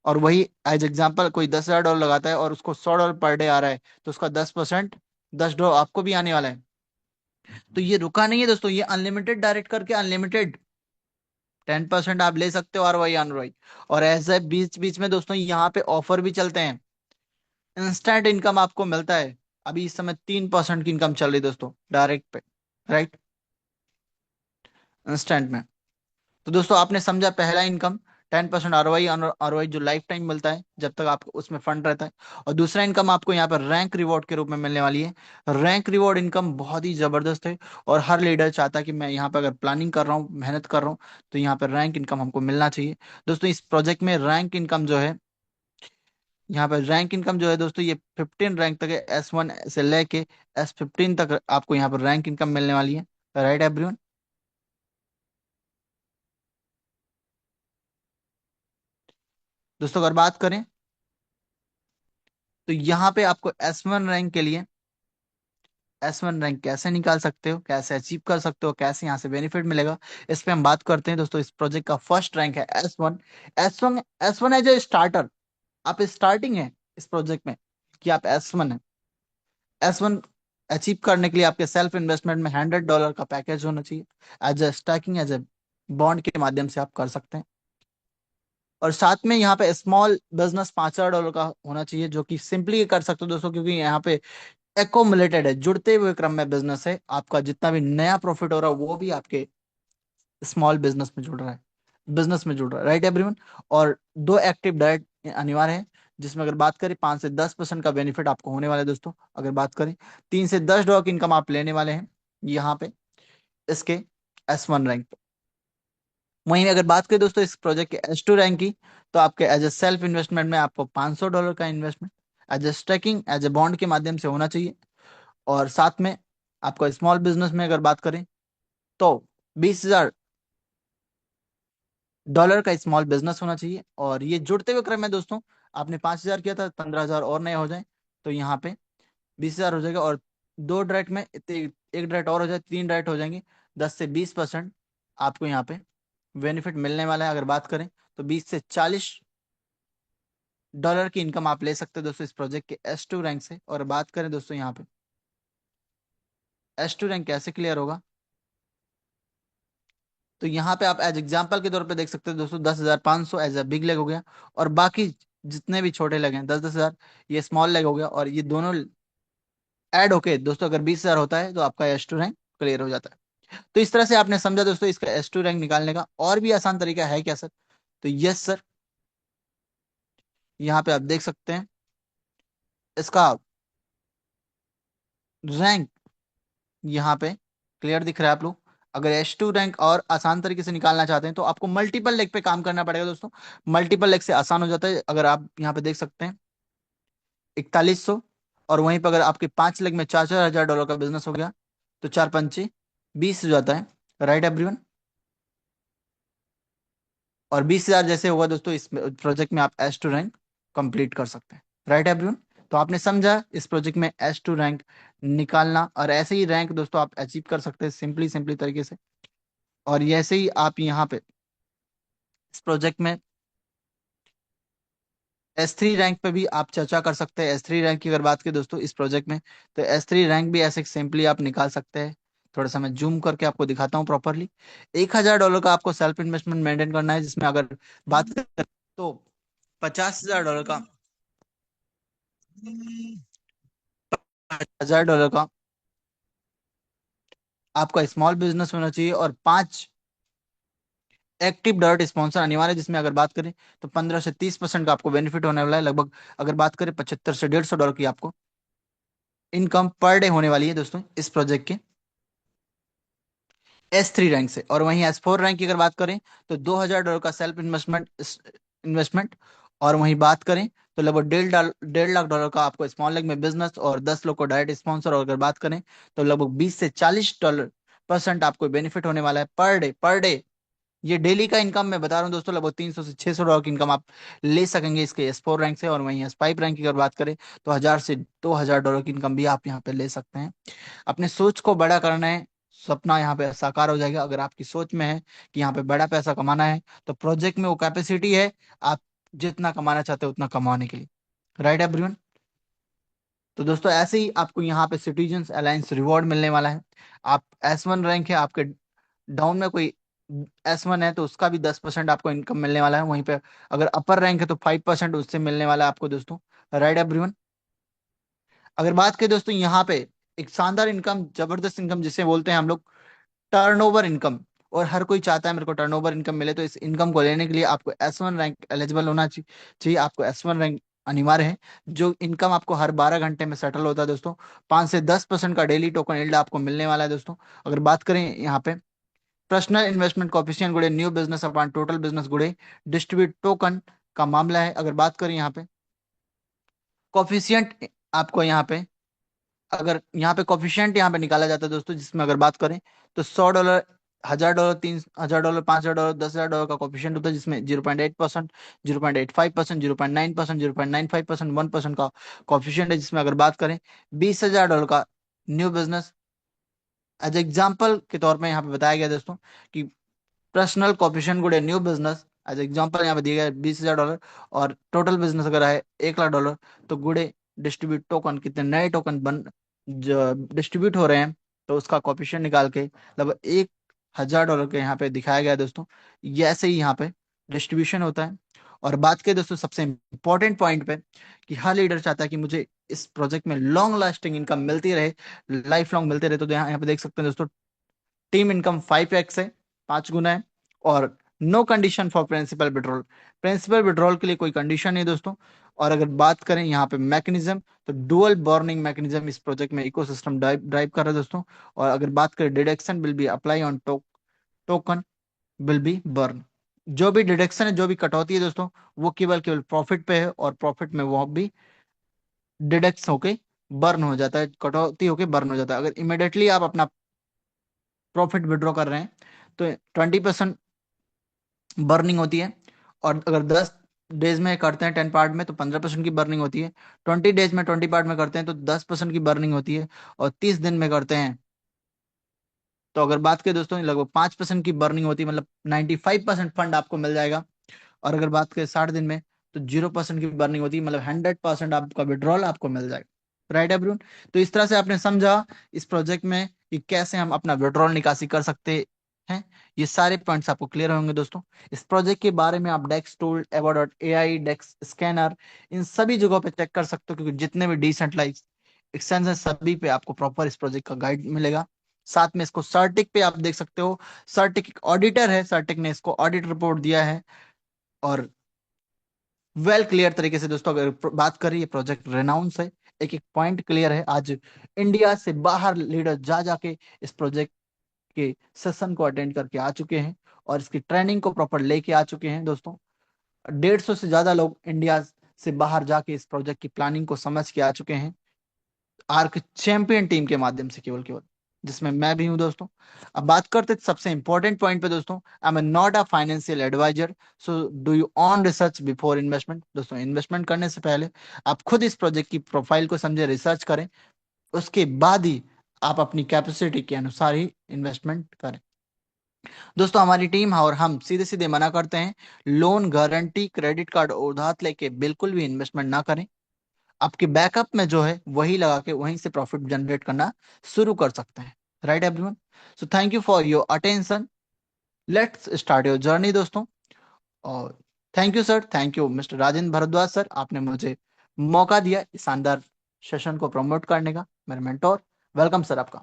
और वही एज एग्जाम्पल कोई $10,000 लगाता है और उसको $100 पर डे आ रहा है, तो उसका 10% $10 आपको भी आने वाला है। तो ये रुका नहीं है दोस्तों, ये अनलिमिटेड डायरेक्ट करके अनलिमिटेड 10% आप ले सकते हो ROI ऑन ROI। और ऐसे बीच बीच में दोस्तों यहाँ पे ऑफर भी चलते हैं, इंस्टेंट इनकम आपको मिलता है। अभी इस समय 3% की इनकम चल रही है दोस्तों डायरेक्ट पे, राइट, इंस्टेंट में। तो दोस्तों आपने समझा पहला इनकम 10% आरओआई, आरओआई जो लाइफ टाइम मिलता है जब तक आपको उसमें फंड रहता है। और दूसरा इनकम आपको यहाँ पर रैंक रिवॉर्ड के रूप में मिलने वाली है। रैंक रिवॉर्ड इनकम बहुत ही जबरदस्त है, और हर लीडर चाहता है कि मैं यहाँ पर अगर प्लानिंग कर रहा हूँ, मेहनत कर रहा हूँ, तो यहाँ पर रैंक इनकम हमको मिलना चाहिए। दोस्तों इस प्रोजेक्ट में रैंक इनकम जो है, यहाँ पर रैंक इनकम जो है दोस्तों, ये 15 रैंक तक है, S1 से लेके S15 तक आपको यहाँ पर रैंक इनकम मिलने वाली है। Right everyone. दोस्तों अगर बात करें तो यहाँ पे आपको S1 रैंक के लिए, S1 रैंक कैसे निकाल सकते हो, कैसे अचीव कर सकते हो, कैसे यहाँ से बेनिफिट मिलेगा, इस पे हम बात करते हैं। दोस्तों इस प्रोजेक्ट का फर्स्ट रैंक है S1। S1, S1 as a starter, आप स्टार्टिंग है इस प्रोजेक्ट में कि आप S1 है। S1 अचीव करने के लिए आपके सेल्फ इन्वेस्टमेंट में $100 का पैकेज होना चाहिए। As a staking, as a bond के माध्यम से आप कर सकते हैं। और साथ में यहाँ पे स्मॉल बिजनेस $5,000 का होना चाहिए, जो कि सिंपली कर सकते हो दोस्तों, क्योंकि यहाँ पे एकोमुलेटेड है, जुड़ते हुए क्रम में बिजनेस है। आपका जितना भी नया प्रॉफिट हो रहा है वो भी आपके स्मॉल बिजनेस में जुड़ रहा है, बिजनेस में जुड़ रहा है। Right everyone. और 2 एक्टिव डायरेक्ट अनिवार्य है, जिसमें अगर बात करें 5 से 10% का बेनिफिट आपको होने वाला है दोस्तों। अगर बात करें $3 से $10 की इनकम आप लेने वाले हैं यहाँ पे इसके S1 रैंक पे। वहीं अगर बात करें दोस्तों इस प्रोजेक्ट के S2 रैंक की, तो आपके एज ए सेल्फ इन्वेस्टमेंट में आपको $500 का investment as a staking, as a bond के माध्यम से होना चाहिए। और साथ में आपको स्मॉल बिजनेस में अगर बात करें तो $20,000 का स्मॉल बिजनेस होना चाहिए। और ये जुड़ते हुए क्रम में दोस्तों, आपने 5,000 किया था, 15,000 और नए हो जाए तो यहाँ पे 20,000 हो जाएगा। और 2 डायरेक्ट में एक डायरेक्ट और हो जाए, 3 डायरेक्ट हो जाएंगे, 10 से 20% आपको यहाँ पे बेनिफिट मिलने वाला है। अगर बात करें तो $20 से $40 की इनकम आप ले सकते हो दोस्तों इस प्रोजेक्ट के S2 रैंक से। और बात करें दोस्तों यहाँ पे S2 रैंक कैसे क्लियर होगा, तो यहाँ पे आप एज एग्जाम्पल के तौर पे देख सकते हो दोस्तों, 10,500 एज अ बिग लेग हो गया, और बाकी जितने भी छोटे लेग हैं 10-10,000, ये स्मॉल लेग हो गया। और ये दोनों ऐड होके दोस्तों अगर 20,000 होता है तो आपका S2 रैंक क्लियर हो जाता है। तो इस तरह से आपने समझा दोस्तों इसका S2 रैंक निकालने का। और भी आसान तरीका है क्या सर? तो यस सर, यहाँ पे आप देख सकते हैं इसका रैंक यहाँ पे क्लियर दिख रहा है आप लोग। अगर S2 रैंक और आसान तरीके से निकालना चाहते हैं तो आपको मल्टीपल लेग पे काम करना पड़ेगा दोस्तों। मल्टीपल लेग से आसान हो जाता है। अगर आप यहाँ पे देख सकते हैं 4100, और वहीं पर अगर आपके 5 लेग में 4-4 हजार डॉलर का बिजनेस हो गया तो 4 पंचे 20 हो जाता है। Right everyone. और 20,000 जैसे होगा दोस्तों इस प्रोजेक्ट में आप S2 रैंक कंप्लीट कर सकते हैं। Right everyone. तो आपने समझा इस प्रोजेक्ट में S2 रैंक निकालना, और ऐसे ही रैंक दोस्तों आप अचीव कर सकते हैं सिंपली सिंपली तरीके से। और ऐसे ही आप यहाँ पे इस प्रोजेक्ट में S3 रैंक पे भी आप चर्चा कर सकते हैं। S3 रैंक की अगर बात करें दोस्तों इस प्रोजेक्ट में, तो S3 रैंक भी ऐसे सिंपली आप निकाल सकते हैं। थोड़ा सा मैं जूम करके आपको दिखाता हूँ प्रॉपरली। $1,000 का आपको सेल्फ इन्वेस्टमेंट मेंटेन करना है, जिसमें अगर बात करें तो $50,000 का, $1,000 का आपका स्मॉल बिजनेस होना चाहिए, और 5 एक्टिव डायरेक्ट स्पॉन्सर अनिवार्य है, जिसमें अगर बात करें तो 15 से 30% का आपको बेनिफिट होने वाला है। लगभग अगर बात करें 75 से $150 की आपको इनकम पर डे होने वाली है दोस्तों इस प्रोजेक्ट के S3 रैंक से। और वहीं S4 रैंक की अगर बात करें तो $2,000 का सेल्फ इन्वेस्टमेंट। और वहीं बात करें तो लगभग 1.5 लाख का आपको स्मॉल लेग में बिजनेस, और 10 लोग को डायरेक्ट स्पॉन्सर। और अगर बात करें तो लगभग $20 से $40 आपको बेनिफिट होने वाला है पर डे। ये डेली का इनकम मैं बता रहा हूँ दोस्तों, लगभग $300 से $600 की इनकम आप ले सकेंगे इसके S4 रैंक से। और वहीं S5 रैंक की अगर बात करें तो 1,000 से $2,000 की इनकम भी आप यहाँ पे ले सकते हैं। अपने सोच को बड़ा करना है, सपना यहाँ पे साकार हो जाएगा। अगर आपकी सोच में है कि यहाँ पे बड़ा पैसा कमाना है, तो प्रोजेक्ट में वो कैपेसिटी है, आप जितना कमाना चाहते हो उतना कमाने के लिए। Right everyone. तो दोस्तों ऐसे ही आपको यहाँ पे सिटीजन्स अलायंस रिवॉर्ड मिलने वाला है। आप S1 रैंक है आपके, डाउन में कोई S1 है तो उसका भी 10% आपको इनकम मिलने वाला है। वहीं पे अगर अपर रैंक है तो 5% उससे मिलने वाला है आपको दोस्तों। Right everyone. अगर बात करें दोस्तों यहाँ पे एक शानदार इनकम, जबरदस्त इनकम जिसे बोलते हैं हम लोग टर्नओवर इनकम, और हर कोई चाहता है मेरे को टर्नओवर इनकम मिले। तो इस इनकम को लेने के लिए आपको S1 रैंक एलिजिबल होना चाहिए। आपको S1 रैंक अनिवार्य है। जो इनकम आपको हर 12 घंटे में सेटल होता है दोस्तों। 5 से 10% का डेली टोकन यील्ड आपको मिलने वाला है दोस्तों। अगर बात करें यहाँ पे पर्सनल इन्वेस्टमेंट कोफिशिएंट गुड़े new business upon total business गुड़े डिस्ट्रीब्यूट टोकन का मामला है। अगर बात करें यहाँ पे कोफिशिएंट आपको यहाँ पे, अगर यहाँ पे कोफिशिएंट यहाँ पे निकाला जाता है दोस्तों, जिसमें अगर बात करें तो $100, $1000, $3000, $5000, $10,000 का कोफिशिएंट होता है, जिसमें 0.8%, 0.85%, 0.9%, 0.95%, 1% का कोफिशिएंट है। जिसमें अगर बात करें $20,000 का न्यू बिजनेस एज एग्जाम्पल के तौर पे यहाँ पे बताया गया दोस्तों कि personal coefficient good new business as example यहाँ पे दिया गया है $20,000, और टोटल बिजनेस अगर है $1,00,000, तो गुडे डिस्ट्रीब्यूट टोकन कितने नए टोकन बन डिस्ट्रीब्यूट हो रहे हैं, तो उसका कोफिशिएंट निकाल के लगभग $1,000 के यहाँ पे दिखाया गया है दोस्तों। ये ऐसे ही यहाँ पे डिस्ट्रीब्यूशन होता है। और बात करें दोस्तों सबसे इंपॉर्टेंट पॉइंट पे, कि हर लीडर चाहता है कि मुझे इस प्रोजेक्ट में लॉन्ग लास्टिंग इनकम मिलती रहे, लाइफ लॉन्ग मिलते रहे। तो यहाँ पे देख सकते हैं दोस्तों, टीम इनकम 5x है, 5 गुना है। और no condition for principal withdrawal, principal withdrawal के लिए कोई कंडीशन नहीं दोस्तों। और अगर बात करें यहाँ पे मैकेनिज्म, तो डुअल बर्निंग मैकेनिज्म इस प्रोजेक्ट में इकोसिस्टम ड्राइव ड्राइव कर रहा है दोस्तों। और अगर बात करें deduction will be apply on token will be burn, जो भी डिडक्शन है, जो भी कटौती है दोस्तों, वो केवल केवल प्रॉफिट पे है, और प्रॉफिट में वो भी डिडक्ट होके बर्न हो जाता है, कटौती होके बर्न हो जाता है। अगर इमिडिएटली आप अपना प्रॉफिट विड्रॉ कर रहे हैं तो 20% बर्निंग होती है। और अगर 10 डेज में करते हैं 10 पार्ट में, तो 15% की बर्निंग होती है। 20 डेज में 20 पार्ट में करते हैं तो 10% की बर्निंग होती है। और 30 दिन में करते हैं तो अगर बात करें दोस्तों लगभग 5% की बर्निंग होती है, मतलब 95% फंड आपको मिल जाएगा। और अगर बात करें 60 दिन में, तो 0% की बर्निंग होती है, मतलब 100% आपका विड्रॉल आपको मिल जाएगा। Right everyone. तो इस तरह से आपने समझा इस प्रोजेक्ट में कि कैसे हम अपना विड्रॉल निकासी कर सकते हैं। ये सारे पॉइंट्स आपको क्लियर होंगे दोस्तों। इस प्रोजेक्ट के बारे में आप डेक्स टूल, एवा.ai, डेक्स स्कैनर, इन सभी जगहों पे चेक कर सकते हो, क्योंकि जितने भी डिसेंट्रलाइज एक्सचेंज है सभी पे आपको प्रॉपर इस प्रोजेक्ट का गाइड मिलेगा। साथ में इसको सर्टिक पे आप देख सकते हो, सर्टिक एक ऑडिटर है, सर्टिक ने इसको ऑडिट रिपोर्ट दिया है। और वेल क्लियर तरीके से दोस्तों अगर बात करें, ये प्रोजेक्ट रेनाउंस है, एक एक पॉइंट क्लियर है। आज इंडिया से बाहर लीडर जा जाके इस प्रोजेक्ट के सेशन को अटेंड करके आ चुके हैं, और इसकी ट्रेनिंग को प्रॉपर लेके आ चुके हैं दोस्तों। 150 से ज्यादा लोग इंडिया से बाहर जाके इस प्रोजेक्ट की प्लानिंग को समझ के आ चुके हैं, आर्क चैंपियन टीम के माध्यम से, केवल केवल, जिसमें मैं भी हूं दोस्तों। अब बात करते हैं सबसे इंपॉर्टेंट पॉइंट पे दोस्तों, I am not a financial advisor, so do you on research before investment. दोस्तों इन्वेस्टमेंट करने से पहले आप खुद इस प्रोजेक्ट की प्रोफाइल को समझे, रिसर्च करें, उसके बाद ही आप अपनी कैपेसिटी के अनुसार ही इन्वेस्टमेंट करें। दोस्तों हमारी टीम और हम सीधे सीधे मना करते हैं, लोन, गारंटी, क्रेडिट कार्ड और उधार लेके बिल्कुल भी इन्वेस्टमेंट ना करें। आपके बैकअप में जो है वही लगा के वहीं से प्रॉफिट जनरेट करना शुरू कर सकते हैं। Right everyone. So thank you for your attention, let's start your journey दोस्तों। और thank you sir, thank you mister Rajendra Bhardwaj sir, आपने मुझे मौका दिया इस शानदार सेशन को प्रमोट करने का, मेरे मेंटोर। वेलकम सर आपका,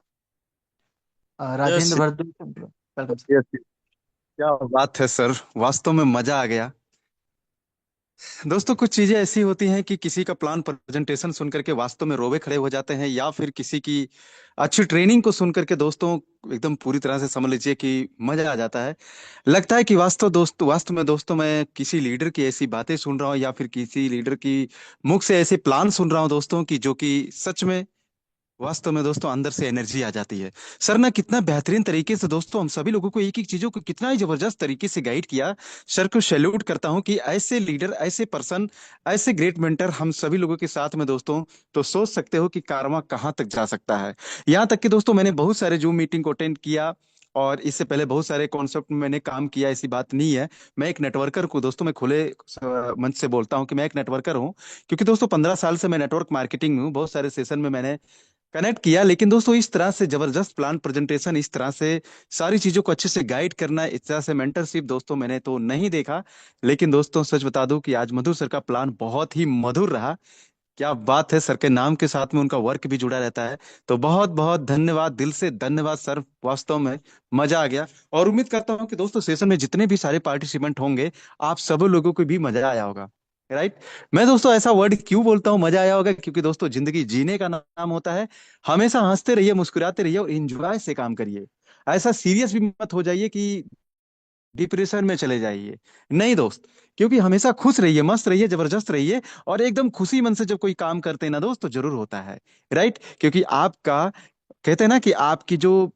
yes. Rajendra Bhardwaj. Welcome sir. Yes, क्या बात है सर, वास्तव में मजा आ गया। दोस्तों कुछ चीजें ऐसी होती हैं कि किसी का प्लान प्रेजेंटेशन सुन करके वास्तव में रोवे खड़े हो जाते हैं, या फिर किसी की अच्छी ट्रेनिंग को सुन करके दोस्तों एकदम पूरी तरह से समझ लीजिए कि मजा आ जाता है। लगता है कि वास्तव में दोस्तों मैं किसी लीडर की ऐसी बातें सुन रहा हूँ, या फिर किसी लीडर की मुख से ऐसे प्लान सुन रहा हूँ दोस्तों, की जो कि सच में वास्तव में दोस्तों अंदर से एनर्जी आ जाती है। सर ने कितना बेहतरीन तरीके से दोस्तों हम सभी लोगों को एक एक चीजों को कितना ही जबरदस्त तरीके से गाइड किया। सर को सैल्यूट करता हूं कि ऐसे लीडर, ऐसे पर्सन, ऐसे ग्रेट मेंटर हम सभी लोगों के साथ में दोस्तों, तो सोच सकते हो कि कारवां कहाँ तक जा सकता है। यहाँ तक कि दोस्तों मैंने बहुत सारे जूम मीटिंग को अटेंड किया, और इससे पहले बहुत सारे कॉन्सेप्ट में मैंने काम किया, ऐसी बात नहीं है। मैं एक नेटवर्कर को दोस्तों, मैं खुले मंच से बोलता हूं कि मैं एक नेटवर्कर हूं, क्योंकि दोस्तों 15 साल से मैं नेटवर्क मार्केटिंग में हूँ। बहुत सारे सेशन में मैंने कनेक्ट किया, लेकिन दोस्तों इस तरह से जबरदस्त प्लान प्रेजेंटेशन, इस तरह से सारी चीजों को अच्छे से गाइड करना, इस तरह से मेंटरशिप दोस्तों मैंने तो नहीं देखा। लेकिन दोस्तों सच बता दूं कि आज मधुर सर का प्लान बहुत ही मधुर रहा। क्या बात है, सर के नाम के साथ में उनका वर्क भी जुड़ा रहता है। तो बहुत बहुत धन्यवाद, दिल से धन्यवाद सर, वास्तव में मजा आ गया। और उम्मीद करता हूँ कि दोस्तों सेशन में जितने भी सारे पार्टिसिपेंट होंगे, आप सब लोगों को भी मजा आया होगा। राइट। मैं दोस्तों ऐसा वर्ड क्यों बोलता हूँ मजा आया होगा, क्योंकि दोस्तों जिंदगी जीने का नाम होता है। हमेशा हंसते रहिए, मुस्कुराते रहिए और एंजॉय से काम करिए। ऐसा सीरियस भी मत हो जाइए कि डिप्रेशन में चले जाइए। नहीं दोस्त, क्योंकि हमेशा खुश रहिए, मस्त रहिए, जबरदस्त रहिए। और एकदम खुशी मन से जब कोई काम करते हैं ना दोस्त, तो जरूर होता है। राइट, क्योंकि आपका, कहते हैं ना कि आपकी जो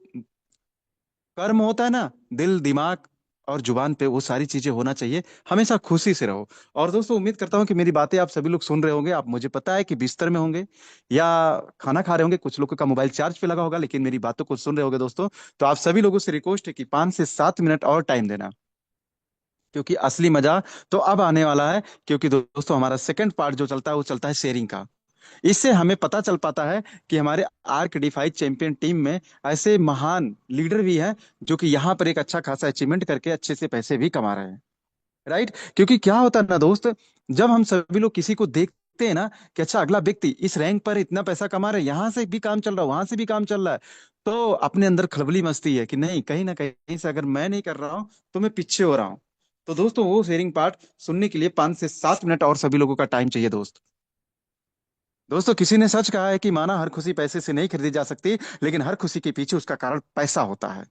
कर्म होता है ना, दिल दिमाग और जुबान पे, वो सारी चीजें होना चाहिए। हमेशा खुशी से रहो। और दोस्तों उम्मीद करता हूँ कि मेरी बातें आप सभी लोग सुन रहे होंगे। आप, मुझे पता है कि बिस्तर में होंगे या खाना खा रहे होंगे, कुछ लोगों का मोबाइल चार्ज पे लगा होगा, लेकिन मेरी बातों को सुन रहे होंगे दोस्तों। तो आप सभी लोगों से रिक्वेस्ट है कि 5 से 7 मिनट और टाइम देना, क्योंकि असली मजा तो अब आने वाला है। क्योंकि दोस्तों हमारा सेकंड पार्ट जो चलता है, वो चलता है शेयरिंग का। इससे हमें पता चल पाता है कि हमारे आर्क डिफाई चैंपियन टीम में ऐसे महान लीडर भी हैं, जो कि यहाँ पर एक अच्छा खासा अचीवमेंट करके अच्छे से पैसे भी कमा रहे हैं। राइट। क्योंकि क्या होता है ना दोस्त, जब हम सभी लोग किसी को देखते हैं ना कि अच्छा अगला व्यक्ति इस रैंक पर इतना पैसा कमा रहे हैं, यहाँ से भी काम चल रहा है, वहां से भी काम चल रहा है, तो अपने अंदर खलबली मचती है कि नहीं, कहीं ना कहीं से अगर मैं नहीं कर रहा हूँ तो मैं पीछे हो रहा हूँ। तो दोस्तों वो शेयरिंग पार्ट सुनने के लिए 5 से 7 मिनट और सभी लोगों का टाइम चाहिए दोस्त। दोस्तों किसी ने सच कहा है कि माना हर खुशी पैसे से नहीं खरीदी जा सकती, लेकिन हर खुशी के पीछे उसका कारण पैसा होता है।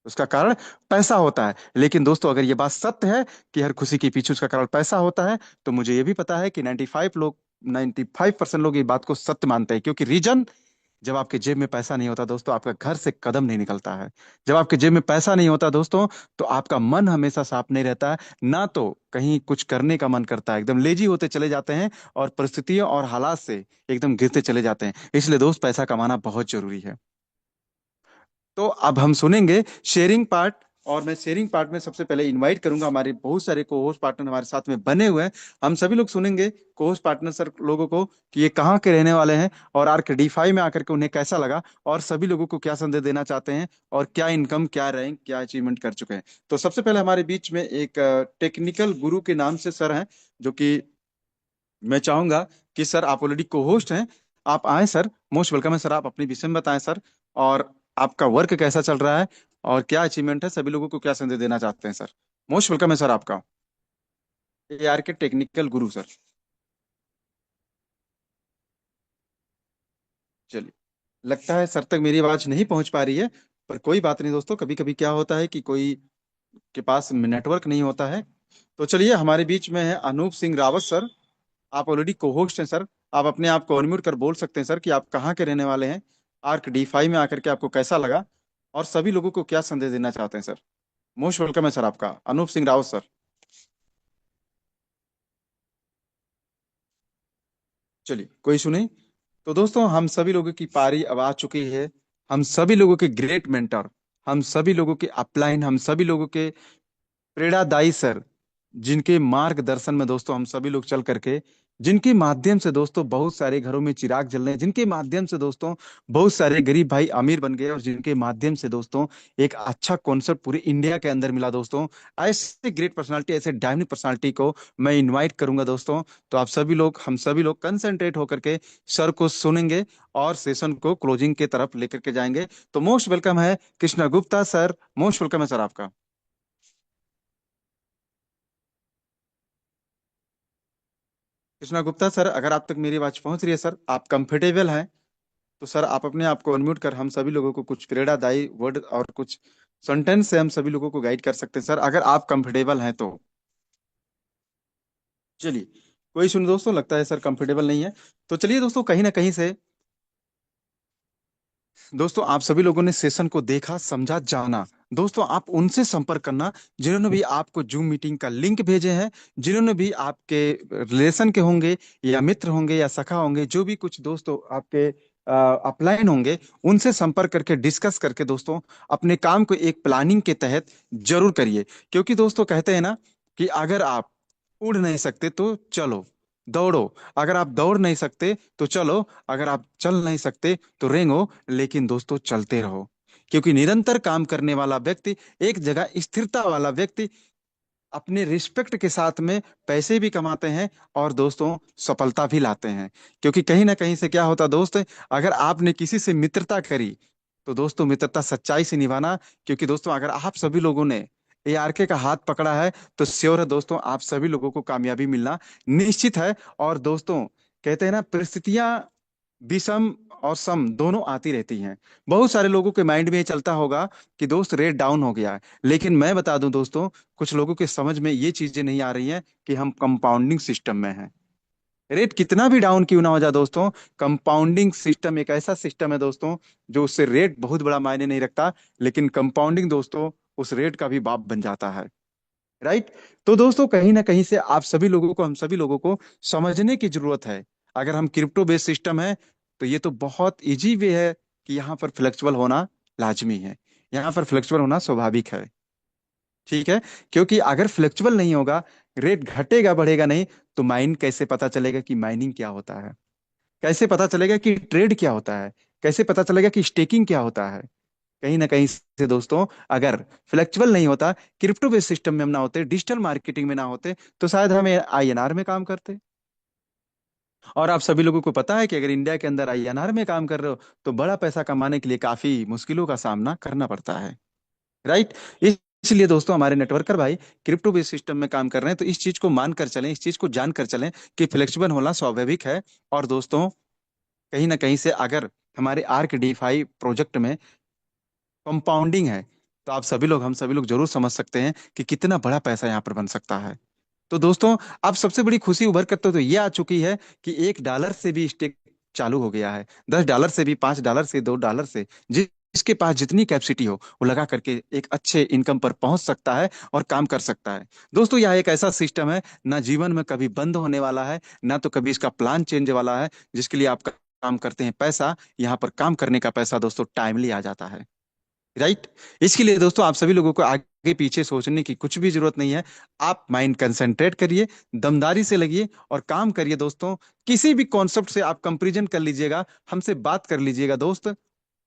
उसका कारण पैसा होता है। लेकिन दोस्तों अगर ये बात सत्य है कि हर खुशी के पीछे उसका कारण पैसा होता है, तो मुझे ये भी पता है कि 95% लोग ये बात को सत्य मानते हैं। क्योंकि रीजन, जब आपके जेब में पैसा नहीं होता दोस्तों, आपका घर से कदम नहीं निकलता है। जब आपके जेब में पैसा नहीं होता दोस्तों, तो आपका मन हमेशा साफ नहीं रहता है। ना तो कहीं कुछ करने का मन करता है, एकदम लेजी होते चले जाते हैं, और परिस्थितियों और हालात से एकदम गिरते चले जाते हैं। इसलिए दोस्त पैसा कमाना बहुत जरूरी है। तो अब हम सुनेंगे शेयरिंग पार्ट। और मैं शेयरिंग पार्ट में सबसे पहले इनवाइट करूंगा, हमारे बहुत सारे को होस्ट पार्टनर हमारे साथ में बने हुए हैं। हम सभी लोग सुनेंगे को होस्ट पार्टनर सर लोगों को कि ये कहाँ के रहने वाले हैं, और आर्क डी5 में आकर के उन्हें कैसा लगा, और सभी लोगों को क्या संदेश देना चाहते हैं, और क्या इनकम, क्या रैंक, क्या अचीवमेंट कर चुके हैं। तो सबसे पहले हमारे बीच में एक टेक्निकल गुरु के नाम से सर हैं, जो कि मैं चाहूंगा कि सर, आप ऑलरेडी को होस्ट हैं, आप आए सर, मोस्ट वेलकम है सर। आप अपनी विषय में बताएं सर, और आपका वर्क कैसा चल रहा है, और क्या अचीवमेंट है, सभी लोगों को क्या संदेश देना चाहते हैं सर। मोस्ट वेलकम है सर आपका, AR के टेक्निकल गुरु सर। चलिए, लगता है सर तक मेरी आवाज नहीं पहुंच पा रही है, पर कोई बात नहीं दोस्तों, कभी कभी क्या होता है कि कोई के पास नेटवर्क नहीं होता है। तो चलिए, हमारे बीच में है अनूप सिंह रावत सर। आप ऑलरेडी को होस्ट हैं सर। आप अपने आप को अनम्यूट कर बोल सकते हैं सर कि आप कहाँ के रहने वाले हैं, आर्क डी5 में आकर के आपको कैसा लगा, और सभी लोगों को क्या संदेश देना चाहते हैं सर। मोस्ट वेलकम है सर आपका, अनूप सिंह रावत सर। चलिए, कोई सुने। तो दोस्तों हम सभी लोगों की पारी अब आ चुकी है। हम सभी लोगों के ग्रेट मेंटर, हम सभी लोगों के अपलाइन, हम सभी लोगों के प्रेरणादायी सर, जिनके मार्गदर्शन में दोस्तों हम सभी लोग चल करके, जिनके माध्यम से दोस्तों बहुत सारे घरों में चिराग जल रहे हैं, जिनके माध्यम से दोस्तों बहुत सारे गरीब भाई अमीर बन गए, और जिनके माध्यम से दोस्तों एक अच्छा कॉन्सेप्ट पूरे इंडिया के अंदर मिला दोस्तों। ऐसे ग्रेट पर्सनालिटी, ऐसे डायनामिक पर्सनालिटी को मैं इनवाइट करूंगा दोस्तों। तो आप सभी लोग, हम सभी लोग कंसंट्रेट होकर के सर को सुनेंगे, और सेशन को क्लोजिंग के तरफ लेकर के जाएंगे। तो मोस्ट वेलकम है Krishna Gupta sir, most welcome है सर आपका। कृष्णा गुप्ता सर, अगर आप तक मेरी आवाज पहुंच रही है सर, आप कंफर्टेबल हैं, तो सर आप अपने आप को अनम्यूट कर हम सभी लोगों को कुछ प्रेरणादायी वर्ड और कुछ सेंटेंस से हम सभी लोगों को गाइड कर सकते हैं सर, अगर आप कंफर्टेबल हैं तो। चलिए, कोई सुन दोस्तों, लगता है सर कंफर्टेबल नहीं है। तो चलिए दोस्तों, कहीं ना कहीं से दोस्तों आप सभी लोगों ने सेशन को देखा, समझा, जाना। दोस्तों आप उनसे संपर्क करना जिन्होंने भी आपको जूम मीटिंग का लिंक भेजे हैं, जिन्होंने भी आपके रिलेशन के होंगे, या मित्र होंगे, या सखा होंगे, जो भी कुछ दोस्तों आपके अपलाइन होंगे, उनसे संपर्क करके डिस्कस करके दोस्तों अपने काम को एक प्लानिंग के तहत जरूर करिए। क्योंकि दोस्तों कहते हैं ना कि अगर आप उड़ नहीं सकते तो चलो, दौड़ो। अगर आप दौड़ नहीं सकते तो चलो, अगर आप चल नहीं सकते तो रेंगो, लेकिन दोस्तों चलते रहो। क्योंकि निरंतर काम करने वाला व्यक्ति, एक जगह स्थिरता वाला व्यक्ति अपने रिस्पेक्ट के साथ में पैसे भी कमाते हैं और दोस्तों सफलता भी लाते हैं। क्योंकि कहीं ना कहीं से क्या होता दोस्त, अगर आपने किसी से मित्रता करी तो दोस्तों मित्रता सच्चाई से निभाना। क्योंकि दोस्तों अगर आप सभी लोगों ने ARK का हाथ पकड़ा है तो श्योर है दोस्तों आप सभी लोगों को कामयाबी मिलना निश्चित है। और दोस्तों कहते हैं ना, परिस्थितियां विषम और सम दोनों आती रहती हैं। बहुत सारे लोगों के माइंड में ये चलता होगा कि दोस्त रेट डाउन हो गया है, लेकिन मैं बता दूं दोस्तों, कुछ लोगों के समझ में ये चीजें नहीं आ रही हैं कि हम कंपाउंडिंग सिस्टम में हैं। रेट कितना भी डाउन क्यों ना हो जाए दोस्तों, कंपाउंडिंग सिस्टम एक ऐसा सिस्टम है दोस्तों जो उससे रेट बहुत बड़ा मायने नहीं रखता, लेकिन कंपाउंडिंग दोस्तों उस रेट का भी बाप बन जाता है। राइट। तो दोस्तों कहीं ना कहीं से आप सभी लोगों को, हम सभी लोगों को समझने की जरूरत है। अगर हम क्रिप्टो बेस्ड सिस्टम है तो ये तो बहुत इजी वे है कि यहाँ पर फ्लेक्सिबल होना लाजमी है, यहाँ पर फ्लेक्सिबल होना स्वाभाविक है। ठीक है। क्योंकि अगर फ्लेक्सिबल नहीं होगा, रेट घटेगा बढ़ेगा नहीं, तो माइन कैसे पता चलेगा कि माइनिंग क्या होता है, कैसे पता चलेगा कि ट्रेड क्या होता है, कैसे पता चलेगा कि स्टेकिंग क्या होता है। कहीं ना कहीं से दोस्तों अगर फ्लेक्सिबल नहीं होता, क्रिप्टो बेस्ड सिस्टम में हम ना होते, डिजिटल मार्केटिंग में ना होते, तो शायद हम INR में काम करते। और आप सभी लोगों को पता है कि अगर इंडिया के अंदर INR में काम कर रहे हो तो बड़ा पैसा कमाने के लिए काफी मुश्किलों का सामना करना पड़ता है। राइट। इसलिए दोस्तों हमारे नेटवर्कर भाई क्रिप्टो बेस्ड सिस्टम में काम कर रहे हैं, तो इस चीज को मानकर चलें, इस चीज को जानकर चलें कि फ्लेक्सिबल होना स्वाभाविक है। और दोस्तों कहीं ना कहीं से अगर हमारे ARK DeFi प्रोजेक्ट में कंपाउंडिंग है तो आप सभी लोग, हम सभी लोग जरूर समझ सकते हैं कि कितना बड़ा पैसा यहाँ पर बन सकता है। तो दोस्तों अब सबसे बड़ी खुशी उभर कर तो ये आ चुकी है कि $1 से भी स्टेक चालू हो गया है, $10 से भी, $5 से, $2 से, जिसके पास जितनी कैपेसिटी हो वो लगा करके एक अच्छे इनकम पर पहुंच सकता है और काम कर सकता है। दोस्तों यह एक ऐसा सिस्टम है ना जीवन में कभी बंद होने वाला है, ना तो कभी इसका प्लान चेंज वाला है। जिसके लिए आप काम करते हैं पैसा, यहाँ पर काम करने का पैसा दोस्तों टाइमली आ जाता है। राइट। इसके लिए दोस्तों आप सभी लोगों को आगे पीछे सोचने की कुछ भी जरूरत नहीं है। आप माइंड कंसंट्रेट करिए, दमदारी से लगिए और काम करिए दोस्तों। किसी भी कॉन्सेप्ट से आप कंपैरिजन कर लीजिएगा, हमसे बात कर लीजिएगा दोस्त,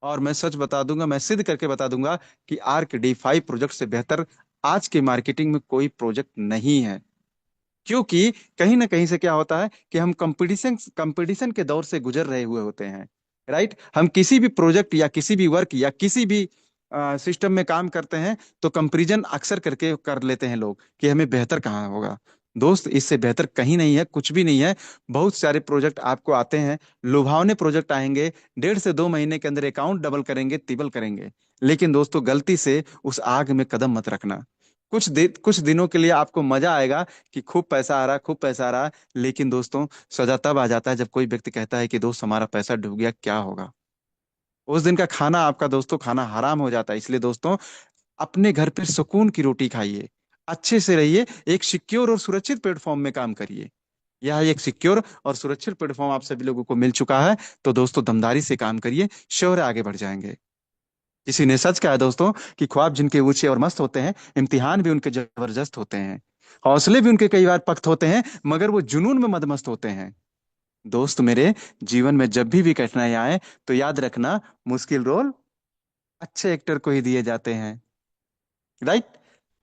और मैं सच बता दूंगा, मैं सिद्ध करके बता दूंगा कि ARK DeFi प्रोजेक्ट से बेहतर आज के मार्केटिंग में कोई प्रोजेक्ट नहीं है। क्योंकि कहीं ना कहीं से क्या होता है कि हम कंपटीशन कंपटीशन के दौर से गुजर रहे हुए होते हैं। राइट। हम किसी भी प्रोजेक्ट या किसी भी वर्क या किसी भी सिस्टम में काम करते हैं तो कंपैरिजन अक्सर करके कर लेते हैं लोग कि हमें बेहतर कहाँ होगा। दोस्त इससे बेहतर कहीं नहीं है, कुछ भी नहीं है। बहुत सारे प्रोजेक्ट आपको आते हैं, लुभावने प्रोजेक्ट आएंगे, 1.5 से 2 महीने के अंदर अकाउंट डबल करेंगे, तिबल करेंगे। लेकिन दोस्तों गलती से उस आग में कदम मत रखना। कुछ दिनों के लिए आपको मजा आएगा कि खूब पैसा आ रहा है, खूब पैसा आ रहा है, लेकिन दोस्तों सजा तब आ जाता है जब कोई व्यक्ति कहता है कि दोस्त हमारा पैसा डूब गया, क्या होगा। उस दिन का खाना आपका दोस्तों खाना हराम हो जाता है। इसलिए दोस्तों अपने घर पे सुकून की रोटी खाइए, अच्छे से रहिए, एक सिक्योर और सुरक्षित प्लेटफॉर्म में काम करिए। यह एक सिक्योर और सुरक्षित प्लेटफॉर्म आप सभी लोगों को मिल चुका है। तो दोस्तों दमदारी से काम करिए, श्योर है आगे बढ़ जाएंगे। किसी ने सच कहा है दोस्तों कि ख्वाब जिनके ऊंचे और मस्त होते हैं, इम्तिहान भी उनके जबरदस्त होते हैं, हौसले भी उनके कई बार पख्त होते हैं, मगर वो जुनून में मदमस्त होते हैं। दोस्त मेरे, जीवन में जब भी कठिनाई आए तो याद रखना, मुश्किल रोल अच्छे एक्टर को ही दिए जाते हैं। राइट।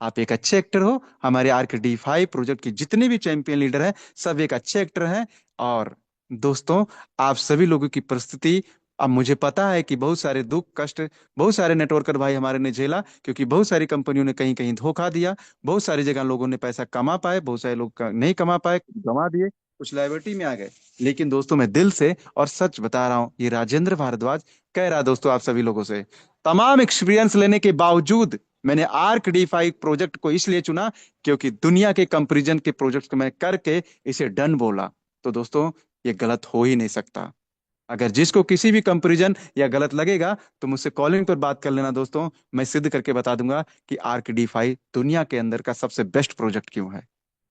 आप एक अच्छे एक्टर हो। हमारे ARK DeFi प्रोजेक्ट के जितने भी चैंपियन लीडर हैं सब एक अच्छे एक्टर हैं। और दोस्तों आप सभी लोगों की परिस्थिति, अब मुझे पता है कि बहुत सारे दुख कष्ट बहुत सारे नेटवर्कर भाई हमारे ने झेला, क्योंकि बहुत सारी कंपनियों ने कहीं कहीं धोखा दिया, बहुत सारी जगह लोगों ने पैसा कमा पाए, बहुत सारे लोग नहीं कमा पाए, कुछ गंवा दिए, कुछ लाइबिलिटी में आ गए। लेकिन दोस्तों मैं दिल से और सच बता रहा हूं, ये राजेंद्र भारद्वाज कह रहा है दोस्तों आप सभी लोगों से, तमाम एक्सपीरियंस लेने के बावजूद मैंने ARK DeFi प्रोजेक्ट को इसलिए चुना क्योंकि दुनिया के कंपैरिजन के प्रोजेक्ट को मैं करके इसे डन बोला। तो दोस्तों ये गलत हो ही नहीं सकता। अगर जिसको किसी भी कंपैरिजन या गलत लगेगा तो मुझसे कॉलिंग पर बात कर लेना दोस्तों, मैं सिद्ध करके बता दूंगा कि ARK DeFi दुनिया के अंदर का सबसे बेस्ट प्रोजेक्ट क्यों है।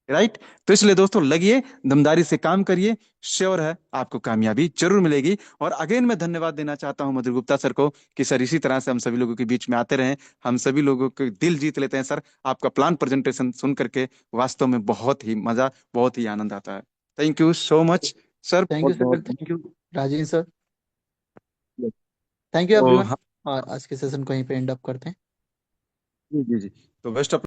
राइट। तो इसलिए दोस्तों लगिए, दमदारी से काम करिए, श्योर है आपको कामयाबी जरूर मिलेगी। और अगेन मैं धन्यवाद देना चाहता हूं मधुर गुप्ता सर को कि सर इसी तरह से हम सभी लोगों के बीच में आते रहें, हम सभी लोगों के दिल जीत लेते हैं सर। आपका प्लान प्रेजेंटेशन सुन करके वास्तव में बहुत ही मजा, बहुत ही आनंद आता है। Thank you so much sir, thank you बहुत सर, बहुत। Thank you Rajendra sir, thank you तो एवरीवन। हाँ, और आज के सेशन को यहीं पे एंड अप करते हैं। जी जी जी। तो बेस्ट ऑफ